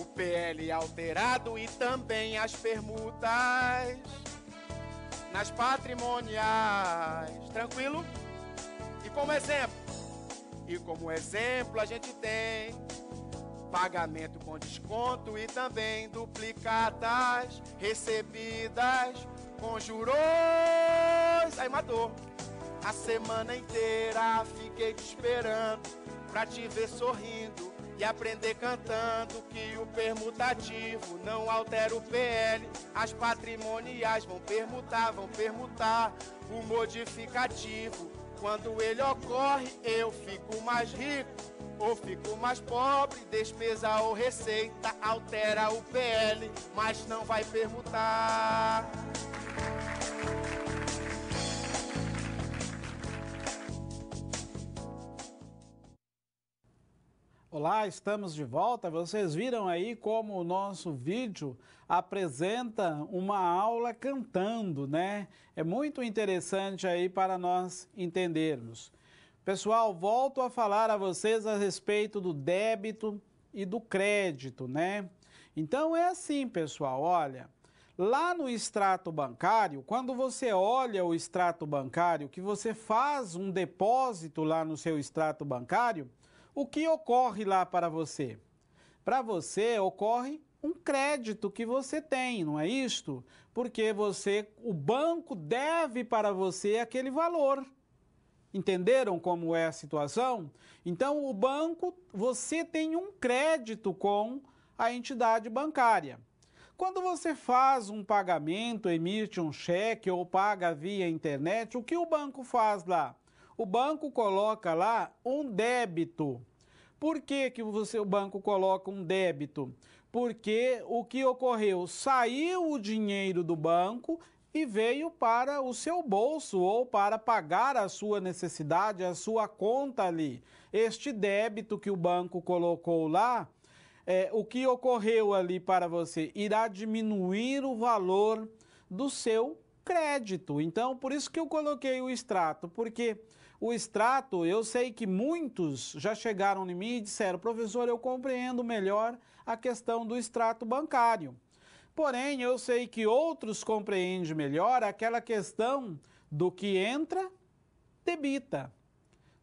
o PL alterado e também as permutas nas patrimoniais. Tranquilo? E como exemplo a gente tem pagamento com desconto e também duplicadas recebidas com juros. Aí matou. A semana inteira fiquei te esperando pra te ver sorrindo e aprender cantando que o permutativo não altera o PL. As patrimoniais vão permutar. O modificativo, quando ele ocorre, eu fico mais rico ou fico mais pobre. Despesa ou receita altera o PL, mas não vai permutar. Olá, estamos de volta. Vocês viram aí como o nosso vídeo apresenta uma aula cantando, né? É muito interessante aí para nós entendermos. Pessoal, volto a falar a vocês a respeito do débito e do crédito, né? Então é assim, pessoal, olha, lá no extrato bancário, quando você olha o extrato bancário, que você faz um depósito lá no seu extrato bancário, o que ocorre lá para você? Para você ocorre um crédito que você tem, não é isto? Porque o banco deve para você aquele valor. Entenderam como é a situação? Então, o banco, você tem um crédito com a entidade bancária. Quando você faz um pagamento, emite um cheque ou paga via internet, o que o banco faz lá? O banco coloca lá um débito. Por que o banco coloca um débito? Porque o que ocorreu? Saiu o dinheiro do banco e veio para o seu bolso ou para pagar a sua necessidade, a sua conta ali. Este débito que o banco colocou lá, o que ocorreu ali para você? Irá diminuir o valor do seu crédito. Então, por isso que eu coloquei o extrato, porque o extrato, eu sei que muitos já chegaram em mim e disseram: professor, eu compreendo melhor a questão do extrato bancário. Porém, eu sei que outros compreendem melhor aquela questão do que entra, debita,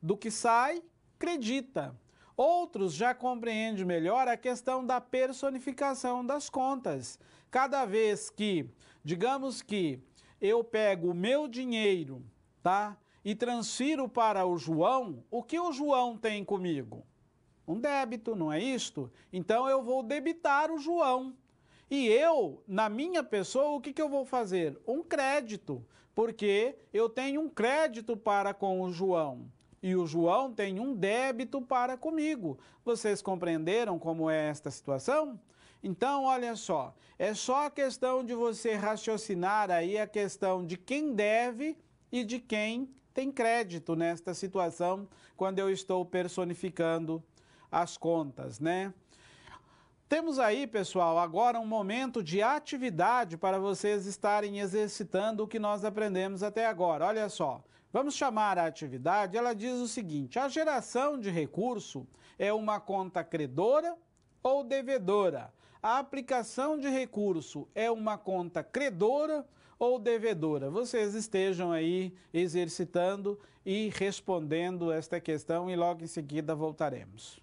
do que sai, credita. Outros já compreendem melhor a questão da personificação das contas. Cada vez que, digamos que eu pego o meu dinheiro, tá? E transfiro para o João, o que o João tem comigo? Um débito, não é isto? Então eu vou debitar o João. E eu, na minha pessoa, o que eu vou fazer? Um crédito, porque eu tenho um crédito para com o João e o João tem um débito para comigo. Vocês compreenderam como é esta situação? Então, olha só, é só a questão de você raciocinar aí a questão de quem deve e de quem tem crédito nesta situação, quando eu estou personificando as contas, né? Temos aí, pessoal, agora um momento de atividade para vocês estarem exercitando o que nós aprendemos até agora. Olha só, vamos chamar a atividade, ela diz o seguinte: a geração de recurso é uma conta credora ou devedora? A aplicação de recurso é uma conta credora ou devedora? Vocês estejam aí exercitando e respondendo esta questão e logo em seguida voltaremos.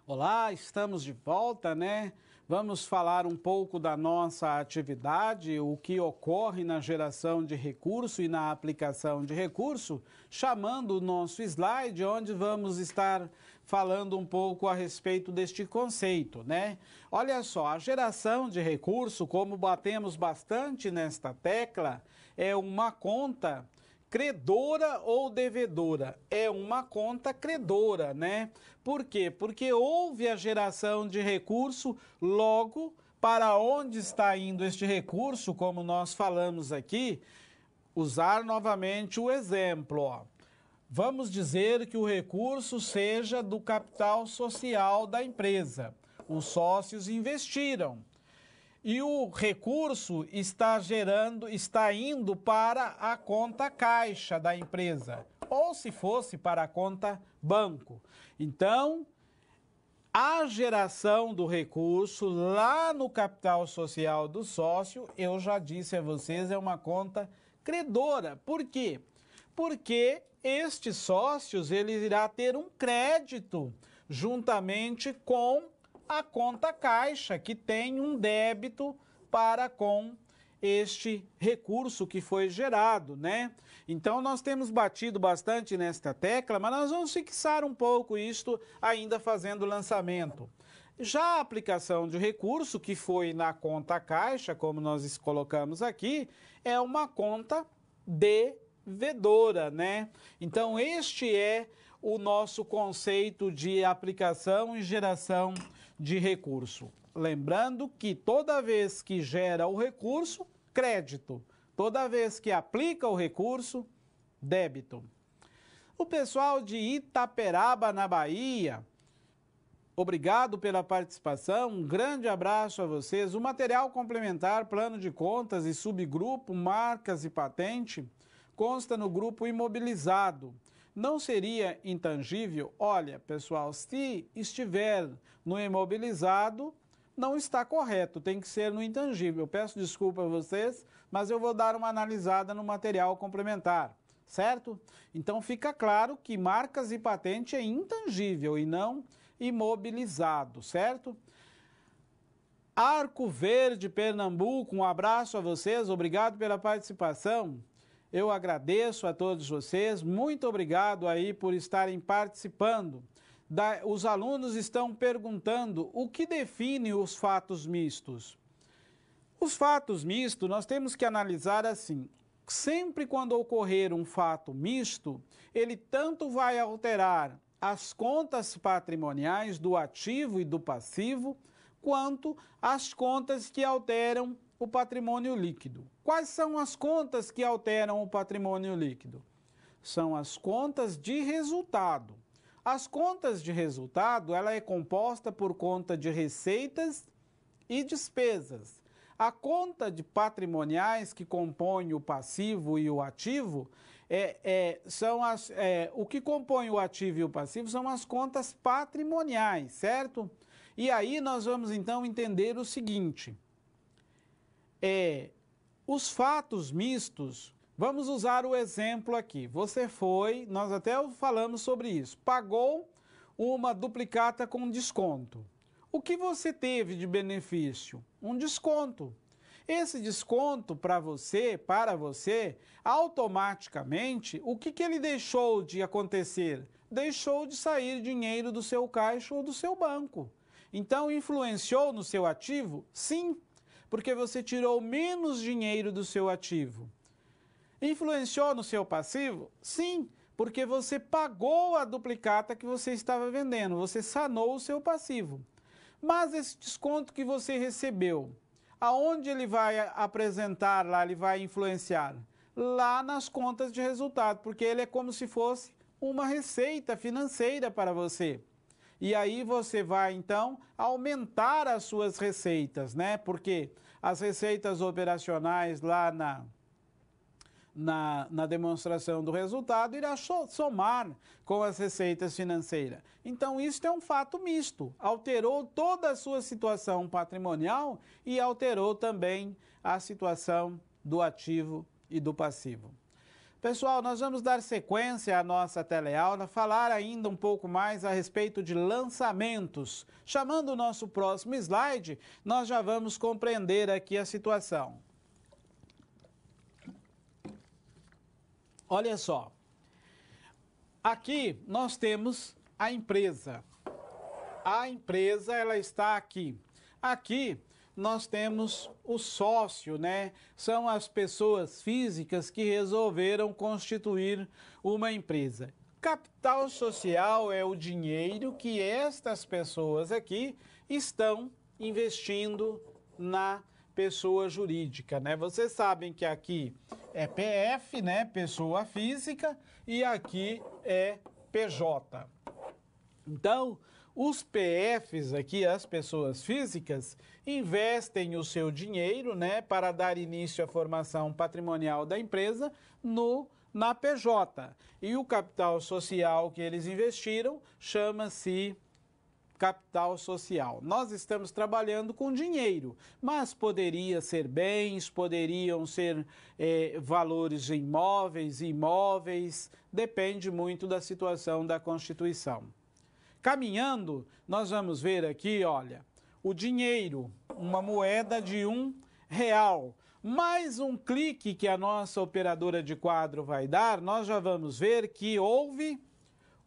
Olá, estamos de volta, né? Vamos falar um pouco da nossa atividade, o que ocorre na geração de recurso e na aplicação de recurso, chamando o nosso slide, onde vamos estar falando um pouco a respeito deste conceito, né? Olha só, a geração de recurso, como batemos bastante nesta tecla, é uma conta credora ou devedora? É uma conta credora, né? Por quê? Porque houve a geração de recurso, logo, para onde está indo este recurso, como nós falamos aqui, usar novamente o exemplo, ó. Vamos dizer que o recurso seja do capital social da empresa. Os sócios investiram. e o recurso está indo para a conta caixa da empresa, ou se fosse para a conta banco. Então, a geração do recurso lá no capital social do sócio, eu já disse a vocês, é uma conta credora. Por quê? Porque estes sócios, ele irá ter um crédito juntamente com a conta caixa, que tem um débito para com este recurso que foi gerado, né? Então, nós temos batido bastante nesta tecla, mas nós vamos fixar um pouco isto ainda fazendo o lançamento. Já a aplicação de recurso, que foi na conta caixa, como nós colocamos aqui, é uma conta devedora, né? Então, este é o nosso conceito de aplicação e geração de recurso. Lembrando que toda vez que gera o recurso, crédito. Toda vez que aplica o recurso, débito. O pessoal de Itaperaba, na Bahia, obrigado pela participação, um grande abraço a vocês. O material complementar, plano de contas e subgrupo, marcas e patente, consta no grupo imobilizado. Não seria intangível? Olha, pessoal, se estiver no imobilizado, não está correto, tem que ser no intangível. Eu peço desculpa a vocês, mas eu vou dar uma analisada no material complementar, certo? Então fica claro que marcas e patente é intangível e não imobilizado, certo? Arco Verde, Pernambuco, um abraço a vocês, obrigado pela participação. Eu agradeço a todos vocês, muito obrigado aí por estarem participando. Os alunos estão perguntando o que define os fatos mistos. Os fatos mistos nós temos que analisar assim, sempre quando ocorrer um fato misto, ele tanto vai alterar as contas patrimoniais do ativo e do passivo, quanto as contas que alteram o patrimônio líquido. Quais são as contas que alteram o patrimônio líquido? São as contas de resultado. As contas de resultado, ela é composta por conta de receitas e despesas. A conta de patrimoniais que compõe o passivo e o ativo, o que compõe o ativo e o passivo são as contas patrimoniais, certo? E aí nós vamos então entender o seguinte, os fatos mistos. Vamos usar o exemplo aqui. Você foi, nós até falamos sobre isso, pagou uma duplicata com desconto. O que você teve de benefício? Um desconto. Esse desconto para você, automaticamente, o que ele deixou de acontecer? Deixou de sair dinheiro do seu caixa ou do seu banco. Então, influenciou no seu ativo? Sim, porque você tirou menos dinheiro do seu ativo. Influenciou no seu passivo? Sim, porque você pagou a duplicata que você estava vendendo, você sanou o seu passivo. Mas esse desconto que você recebeu, aonde ele vai apresentar lá, ele vai influenciar? Lá nas contas de resultado, porque ele é como se fosse uma receita financeira para você. E aí você vai, então, aumentar as suas receitas, né? Porque as receitas operacionais lá na demonstração do resultado irá somar com as receitas financeiras. Então, isso é um fato misto. Alterou toda a sua situação patrimonial e alterou também a situação do ativo e do passivo. Pessoal, nós vamos dar sequência à nossa teleaula, falar ainda um pouco mais a respeito de lançamentos. Chamando o nosso próximo slide, nós já vamos compreender aqui a situação. Olha só, aqui nós temos a empresa. A empresa, ela está aqui. Aqui nós temos o sócio, né? São as pessoas físicas que resolveram constituir uma empresa. Capital social é o dinheiro que estas pessoas aqui estão investindo na pessoa jurídica, né? Vocês sabem que aqui é PF, né? Pessoa física, e aqui é PJ. Então, Os PFs aqui, as pessoas físicas, investem o seu dinheiro, né, para dar início à formação patrimonial da empresa na PJ. E o capital social que eles investiram chama-se capital social. Nós estamos trabalhando com dinheiro, mas poderia ser bens, poderiam ser valores imóveis, depende muito da situação da Constituição. Caminhando, nós vamos ver aqui, olha, o dinheiro, uma moeda de R$1. Mais um clique que a nossa operadora de quadro vai dar, nós já vamos ver que houve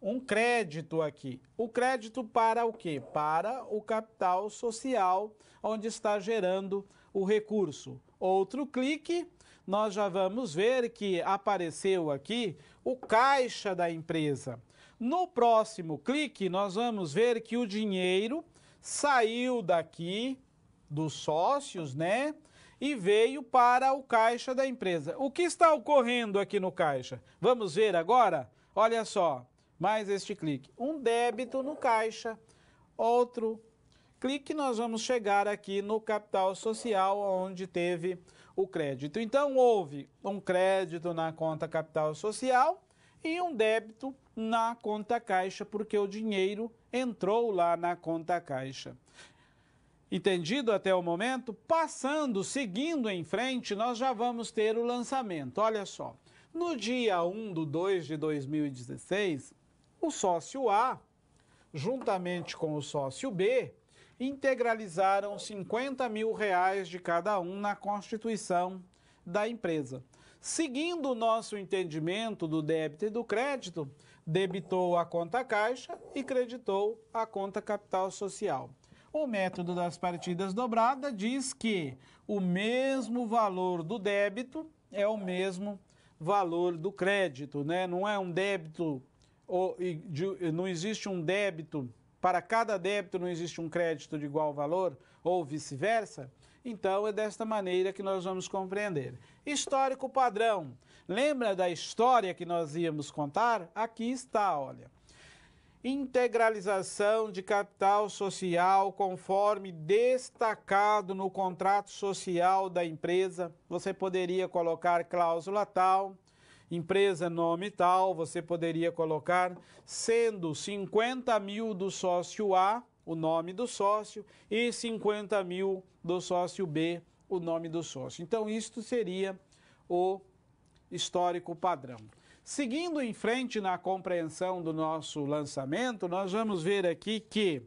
um crédito aqui. O crédito para o quê? Para o capital social, onde está gerando o recurso. Outro clique, nós já vamos ver que apareceu aqui o caixa da empresa. No próximo clique, nós vamos ver que o dinheiro saiu daqui dos sócios, né? E veio para o caixa da empresa. O que está ocorrendo aqui no caixa? Vamos ver agora? Olha só, mais este clique. Um débito no caixa. Outro clique, nós vamos chegar aqui no capital social, onde teve o crédito. Então, houve um crédito na conta capital social e um débito na conta caixa, porque o dinheiro entrou lá na conta caixa. Entendido até o momento? Passando, seguindo em frente, nós já vamos ter o lançamento. Olha só, no dia 1/2/2016, o sócio A, juntamente com o sócio B, integralizaram R$50 mil de cada um na constituição da empresa. Seguindo o nosso entendimento do débito e do crédito, debitou a conta caixa e creditou a conta capital social. O método das partidas dobradas diz que o mesmo valor do débito é o mesmo valor do crédito, né? Não é um débito, não existe um débito, para cada débito não existe um crédito de igual valor, ou vice-versa. Então, é desta maneira que nós vamos compreender. Histórico padrão. Lembra da história que nós íamos contar? Aqui está, olha. Integralização de capital social conforme destacado no contrato social da empresa. Você poderia colocar cláusula tal, empresa nome tal, você poderia colocar sendo 50 mil do sócio A, o nome do sócio, e 50 mil do sócio B, o nome do sócio. Então, isto seria o histórico padrão. Seguindo em frente na compreensão do nosso lançamento, nós vamos ver aqui que,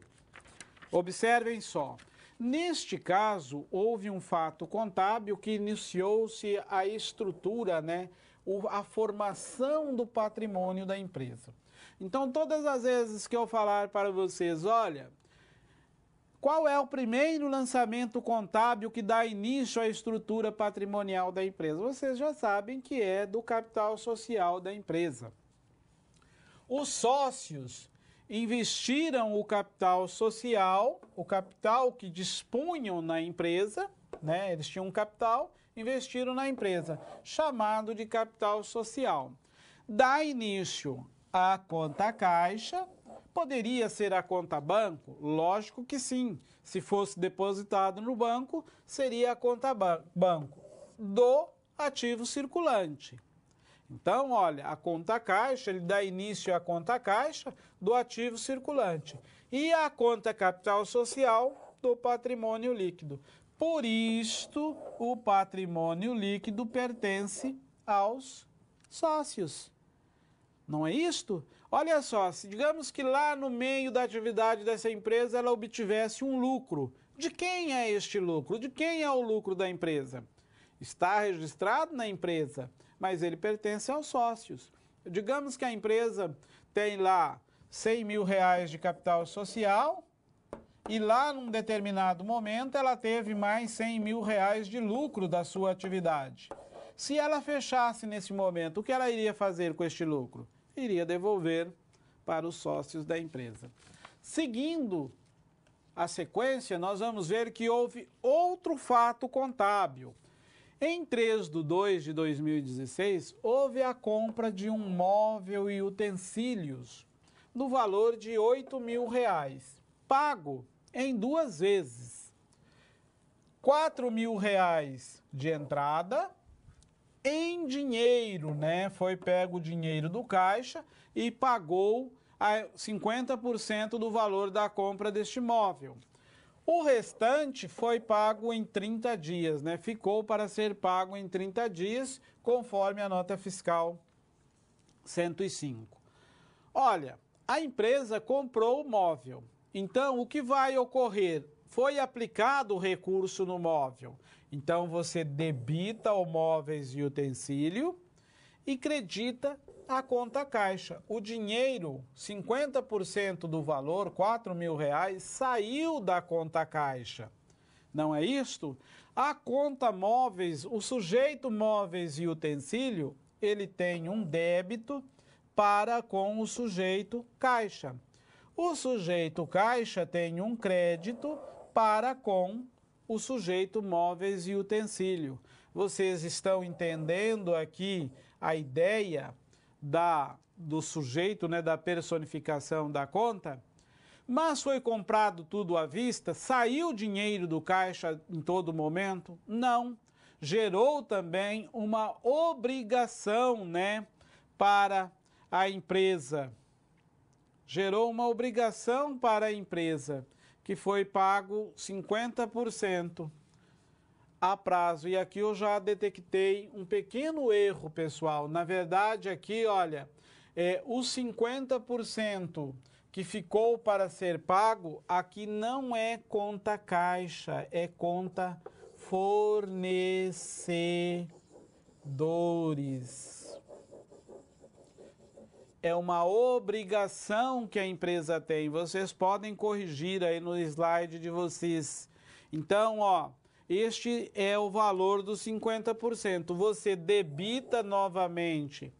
observem só, neste caso, houve um fato contábil que iniciou-se a estrutura, né, a formação do patrimônio da empresa. Então, todas as vezes que eu falar para vocês, olha, qual é o primeiro lançamento contábil que dá início à estrutura patrimonial da empresa? Vocês já sabem que é do capital social da empresa. Os sócios investiram o capital social, o capital que dispunham na empresa, né? Eles tinham um capital, investiram na empresa, chamado de capital social. Dá início à conta caixa. Poderia ser a conta banco? Lógico que sim. Se fosse depositado no banco, seria a conta banco do ativo circulante. Então, olha, a conta caixa, ele dá início à conta caixa do ativo circulante. E a conta capital social do patrimônio líquido. Por isto, o patrimônio líquido pertence aos sócios. Não é isto? Olha só, se digamos que lá no meio da atividade dessa empresa ela obtivesse um lucro. De quem é este lucro? De quem é o lucro da empresa? Está registrado na empresa, mas ele pertence aos sócios. Digamos que a empresa tem lá R$100 mil de capital social e lá num determinado momento ela teve mais R$100 mil de lucro da sua atividade. Se ela fechasse nesse momento, o que ela iria fazer com este lucro? Iria devolver para os sócios da empresa. Seguindo a sequência, nós vamos ver que houve outro fato contábil. Em 3/2/2016, houve a compra de um móvel e utensílios no valor de R$8.000, pago em 2 vezes. R$4.000 de entrada em dinheiro, né? Foi pego o dinheiro do caixa e pagou 50% do valor da compra deste imóvel. O restante foi pago em 30 dias, né? Ficou para ser pago em 30 dias, conforme a nota fiscal 105. Olha, a empresa comprou o móvel. Então, o que vai ocorrer? Foi aplicado o recurso no móvel. Então, você debita o móveis e utensílio e credita a conta caixa. O dinheiro, 50% do valor, R$4.000, saiu da conta caixa. Não é isto? A conta móveis, o sujeito móveis e utensílio, ele tem um débito para com o sujeito caixa. O sujeito caixa tem um crédito para com o sujeito móveis e utensílio. Vocês estão entendendo aqui a ideia do sujeito, né, da personificação da conta? Mas foi comprado tudo à vista? Saiu dinheiro do caixa em todo momento? Não. Gerou também uma obrigação, né, para a empresa. Gerou uma obrigação para a empresa, que foi pago 50% a prazo. E aqui eu já detectei um pequeno erro, pessoal. Na verdade, aqui, olha, os 50% que ficou para ser pago, aqui não é conta caixa, é conta fornecedores. É uma obrigação que a empresa tem. Vocês podem corrigir aí no slide de vocês. Então, ó, este é o valor dos 50%. Você debita novamente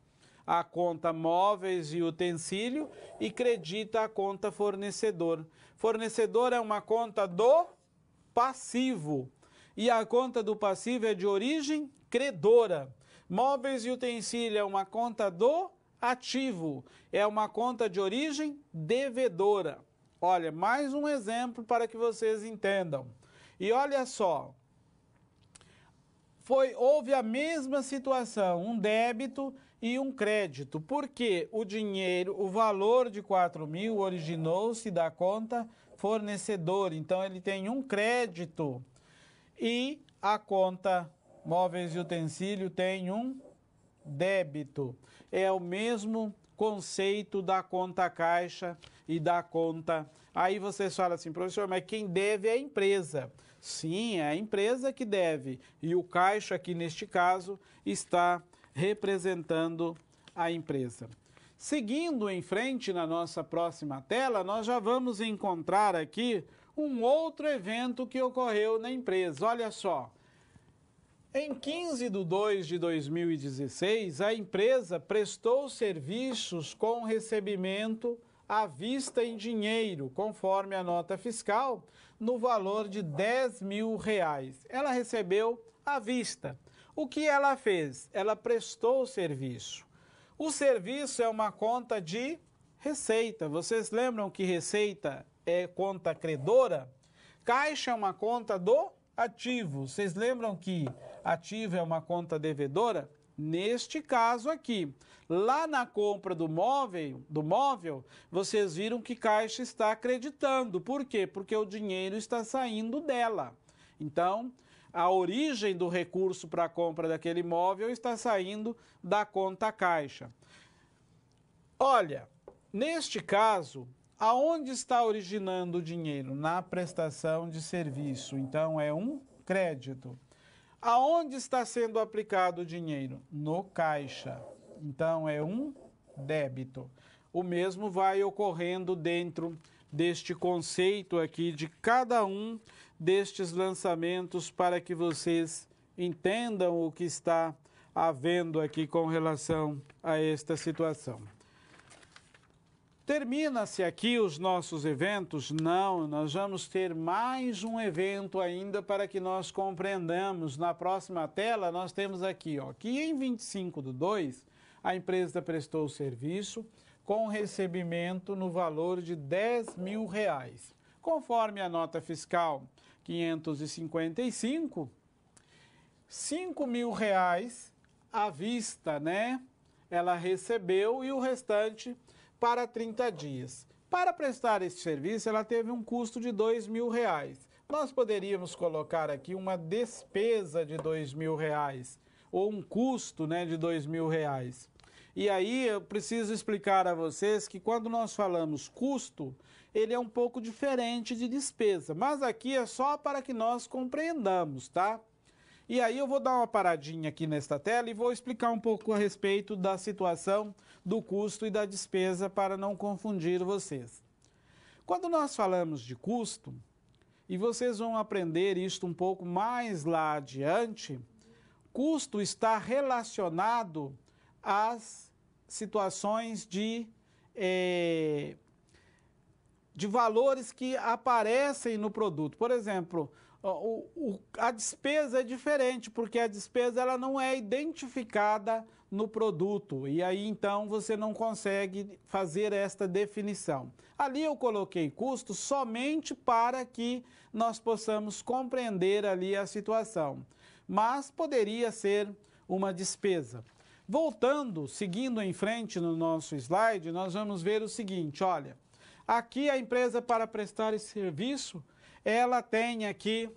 a conta móveis e utensílio e credita a conta fornecedor. Fornecedor é uma conta do passivo. E a conta do passivo é de origem credora. Móveis e utensílio é uma conta do ativo, é uma conta de origem devedora. Olha, mais um exemplo para que vocês entendam. E olha só, houve a mesma situação, um débito e um crédito, porque o dinheiro, o valor de 4.000 originou-se da conta fornecedor, então ele tem um crédito e a conta móveis e utensílio tem um débito. É o mesmo conceito da conta caixa e da conta. Aí vocês falam assim, professor, mas quem deve é a empresa. Sim, é a empresa que deve. E o caixa aqui neste caso está representando a empresa. Seguindo em frente na nossa próxima tela, nós já vamos encontrar aqui um outro evento que ocorreu na empresa. Olha só. Em 15 de 2 de 2016, a empresa prestou serviços com recebimento à vista em dinheiro, conforme a nota fiscal, no valor de R$10.000. Ela recebeu à vista. O que ela fez? Ela prestou serviço. O serviço é uma conta de receita. Vocês lembram que receita é conta credora? Caixa é uma conta do ativo. Vocês lembram que ativo é uma conta devedora? Neste caso aqui, lá na compra do móvel, vocês viram que Caixa está acreditando. Por quê? Porque o dinheiro está saindo dela. Então, a origem do recurso para a compra daquele imóvel está saindo da conta Caixa. Olha, neste caso, aonde está originando o dinheiro? Na prestação de serviço. Então, é um crédito. Aonde está sendo aplicado o dinheiro? No caixa. Então, é um débito. O mesmo vai ocorrendo dentro deste conceito aqui de cada um destes lançamentos para que vocês entendam o que está havendo aqui com relação a esta situação. Termina-se aqui os nossos eventos? Não, nós vamos ter mais um evento ainda para que nós compreendamos. Na próxima tela nós temos aqui, ó, que em 25 de 2 a empresa prestou o serviço, com recebimento no valor de R$10.000. Conforme a nota fiscal 555, R$5.000 à vista, né? Ela recebeu e o restante para 30 dias. Para prestar esse serviço, ela teve um custo de R$2.000. Nós poderíamos colocar aqui uma despesa de R$2.000 ou um custo, né, de R$2.000. E aí eu preciso explicar a vocês que quando nós falamos custo, ele é um pouco diferente de despesa, mas aqui é só para que nós compreendamos, tá? E aí eu vou dar uma paradinha aqui nesta tela e vou explicar um pouco a respeito da situação do custo e da despesa para não confundir vocês. Quando nós falamos de custo, e vocês vão aprender isto um pouco mais lá adiante, custo está relacionado às situações de valores que aparecem no produto. Por exemplo, a despesa é diferente, porque a despesa ela não é identificada no produto, e aí então você não consegue fazer esta definição. Ali eu coloquei custo somente para que nós possamos compreender ali a situação, mas poderia ser uma despesa. Voltando, seguindo em frente no nosso slide, nós vamos ver o seguinte, olha, aqui a empresa para prestar esse serviço, ela tem aqui,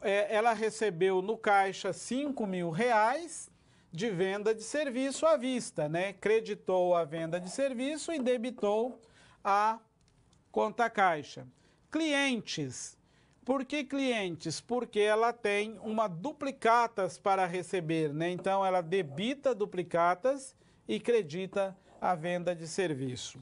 ela recebeu no caixa R$5.000 de venda de serviço à vista, né? Creditou a venda de serviço e debitou a conta caixa. Clientes. Por que clientes? Porque ela tem uma duplicatas para receber, né? Então ela debita duplicatas e credita a venda de serviço.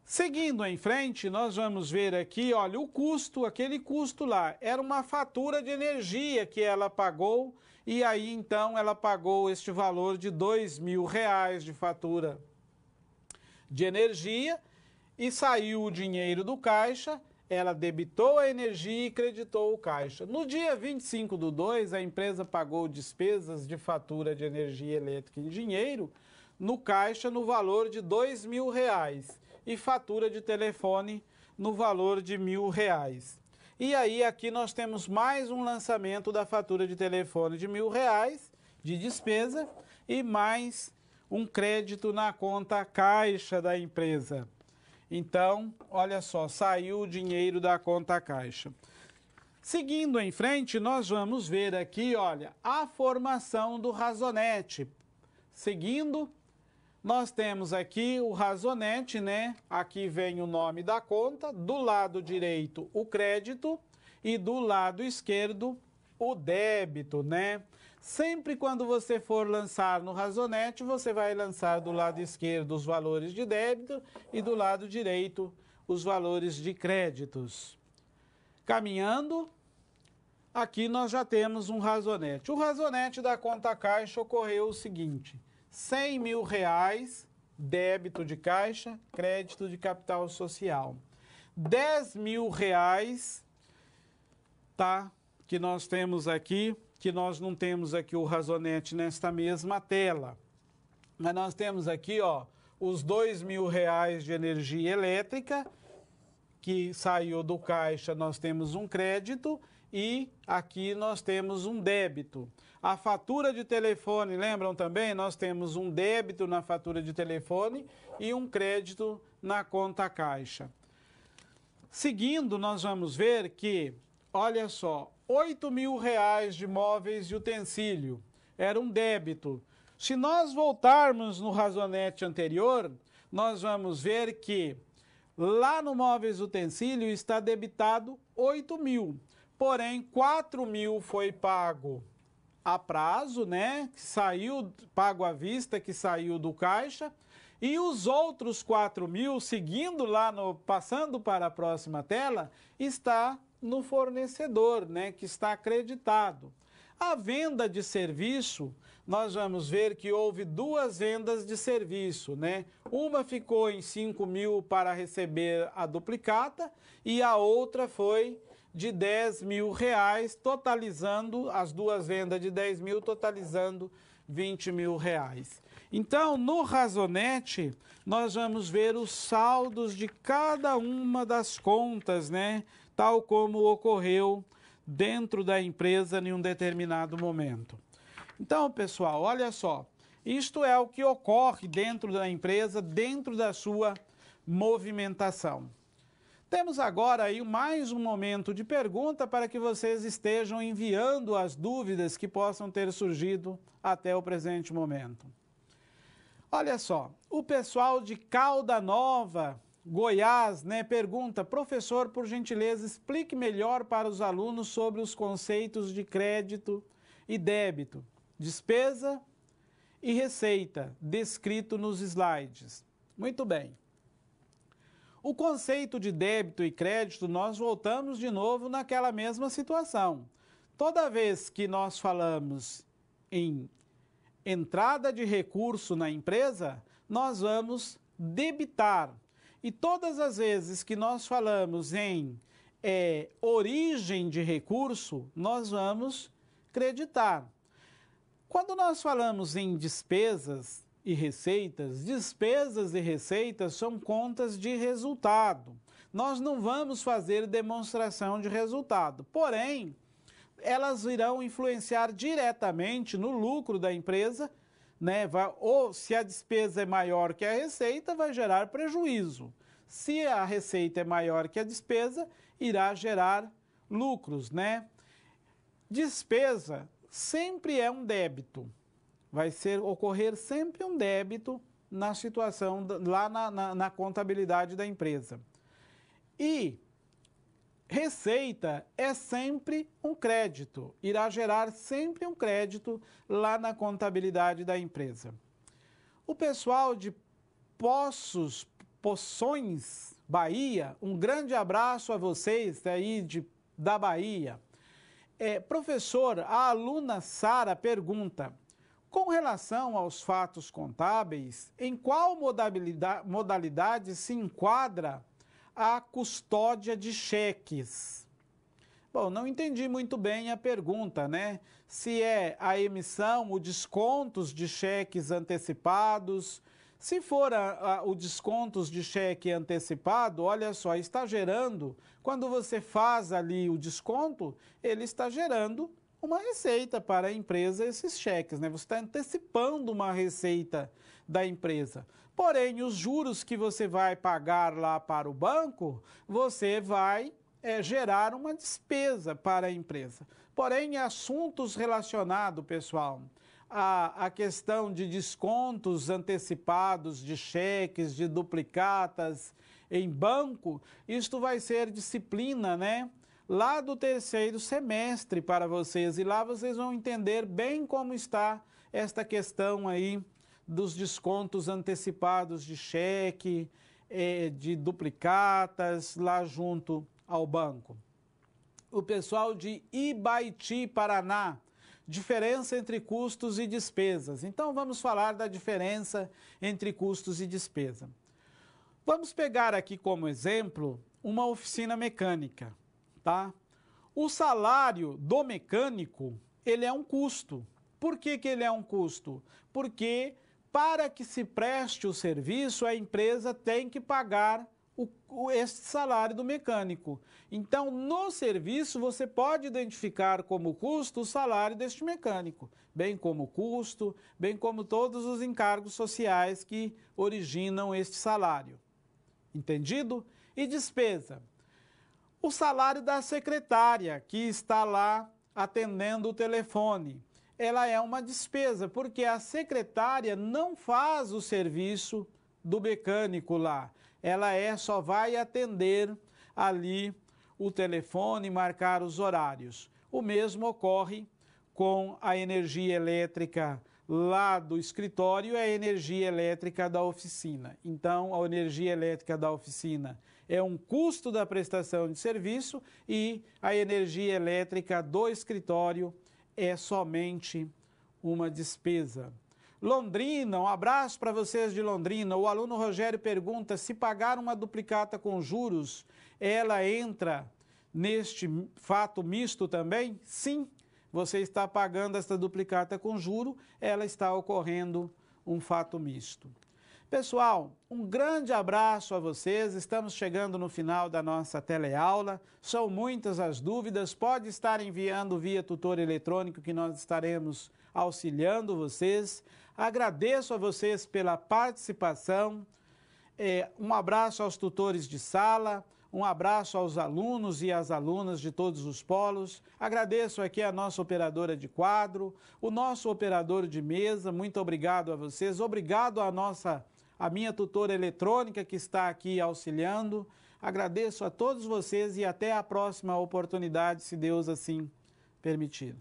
Seguindo em frente, nós vamos ver aqui, olha, o custo, aquele custo lá, era uma fatura de energia que ela pagou, e aí então ela pagou este valor de R$2.000 de fatura de energia, e saiu o dinheiro do caixa, ela debitou a energia e creditou o caixa. No dia 25/2, a empresa pagou despesas de fatura de energia elétrica em dinheiro no caixa no valor de R$2.000 e fatura de telefone no valor de R$1.000. E aí aqui nós temos mais um lançamento da fatura de telefone de R$1.000 de despesa e mais um crédito na conta caixa da empresa. Então, olha só, saiu o dinheiro da conta caixa. Seguindo em frente, nós vamos ver aqui, olha, a formação do razonete. Seguindo, nós temos aqui o razonete, né? Aqui vem o nome da conta, do lado direito o crédito e do lado esquerdo o débito, né? Sempre quando você for lançar no razonete, você vai lançar do lado esquerdo os valores de débito e do lado direito os valores de créditos. Caminhando, aqui nós já temos um razonete. O razonete da conta caixa ocorreu o seguinte: R$100.000 débito de caixa, crédito de capital social. R$10.000, tá? Que nós temos aqui, que nós não temos aqui o razonete nesta mesma tela. Mas nós temos aqui, ó, os R$2.000 de energia elétrica, que saiu do caixa, nós temos um crédito e aqui nós temos um débito. A fatura de telefone, lembram também? Nós temos um débito na fatura de telefone e um crédito na conta caixa. Seguindo, nós vamos ver que, olha só, R$8.000 de móveis e utensílio era um débito. Se nós voltarmos no razonete anterior, nós vamos ver que lá no móveis e utensílio está debitado R$8.000, porém R$4.000 foi pago a prazo, né? Que saiu, pago à vista, que saiu do caixa, e os outros R$4.000, seguindo lá, passando para a próxima tela, está no fornecedor, né? Que está acreditado. A venda de serviço, nós vamos ver que houve duas vendas de serviço, né? Uma ficou em R$5.000 para receber a duplicata e a outra foi de R$10.000, totalizando as duas vendas de 10 mil, totalizando R$20.000. Então, no Razonete, nós vamos ver os saldos de cada uma das contas, né? Tal como ocorreu dentro da empresa em um determinado momento. Então, pessoal, olha só, isto é o que ocorre dentro da empresa, dentro da sua movimentação. Temos agora aí mais um momento de pergunta para que vocês estejam enviando as dúvidas que possam ter surgido até o presente momento. Olha só, o pessoal de Calda Nova, Goiás, né, pergunta: professor, por gentileza, explique melhor para os alunos sobre os conceitos de crédito e débito, despesa e receita, descrito nos slides. Muito bem. O conceito de débito e crédito, nós voltamos de novo naquela mesma situação. Toda vez que nós falamos em entrada de recurso na empresa, nós vamos debitar. E todas as vezes que nós falamos em origem de recurso, nós vamos creditar. Quando nós falamos em despesas e receitas são contas de resultado. Nós não vamos fazer demonstração de resultado, porém, elas irão influenciar diretamente no lucro da empresa, né? Ou se a despesa é maior que a receita, vai gerar prejuízo. Se a receita é maior que a despesa, irá gerar lucros, Despesa sempre é um débito. Vai ocorrer sempre um débito na situação, lá na contabilidade da empresa. E receita é sempre um crédito, irá gerar sempre um crédito lá na contabilidade da empresa. O pessoal de Poções, Bahia, um grande abraço a vocês aí da Bahia. Professor, a aluna Sara pergunta: com relação aos fatos contábeis, em qual modalidade se enquadra a custódia de cheques? Bom, não entendi muito bem a pergunta, Se é a emissão, o descontos de cheques antecipados. Se for o descontos de cheque antecipado, olha só, está gerando, quando você faz ali o desconto, ele está gerando uma receita para a empresa, esses cheques, Você está antecipando uma receita da empresa. Porém, os juros que você vai pagar lá para o banco, você vai gerar uma despesa para a empresa. Porém, assuntos relacionados, pessoal, a questão de descontos antecipados de cheques, de duplicatas em banco, isto vai ser disciplina, lá do terceiro semestre para vocês, e lá vocês vão entender bem como está esta questão aí dos descontos antecipados de cheque, de duplicatas, lá junto ao banco. O pessoal de Ibaiti, Paraná, diferença entre custos e despesas. Então vamos falar da diferença entre custos e despesa. Vamos pegar aqui como exemplo uma oficina mecânica. O salário do mecânico, ele é um custo. Por que ele é um custo? Porque para que se preste o serviço, a empresa tem que pagar esse salário do mecânico. Então, no serviço, você pode identificar como custo o salário deste mecânico, bem como custo, bem como todos os encargos sociais que originam este salário. Entendido? E despesa? O salário da secretária, que está lá atendendo o telefone. Ela é uma despesa, porque a secretária não faz o serviço do mecânico lá. Ela só vai atender ali o telefone, marcar os horários. O mesmo ocorre com a energia elétrica lá do escritório e a energia elétrica da oficina. Então, a energia elétrica da oficina é um custo da prestação de serviço e a energia elétrica do escritório é somente uma despesa. Londrina, um abraço para vocês de Londrina. O aluno Rogério pergunta: se pagar uma duplicata com juros, ela entra neste fato misto também? Sim, você está pagando esta duplicata com juro, ela está ocorrendo um fato misto. Pessoal, um grande abraço a vocês, estamos chegando no final da nossa teleaula, são muitas as dúvidas, pode estar enviando via tutor eletrônico que nós estaremos auxiliando vocês. Agradeço a vocês pela participação, um abraço aos tutores de sala, um abraço aos alunos e às alunas de todos os polos. Agradeço aqui a nossa operadora de quadro, o nosso operador de mesa, muito obrigado a vocês. Obrigado a minha tutora eletrônica que está aqui auxiliando. Agradeço a todos vocês e até a próxima oportunidade, se Deus assim permitir.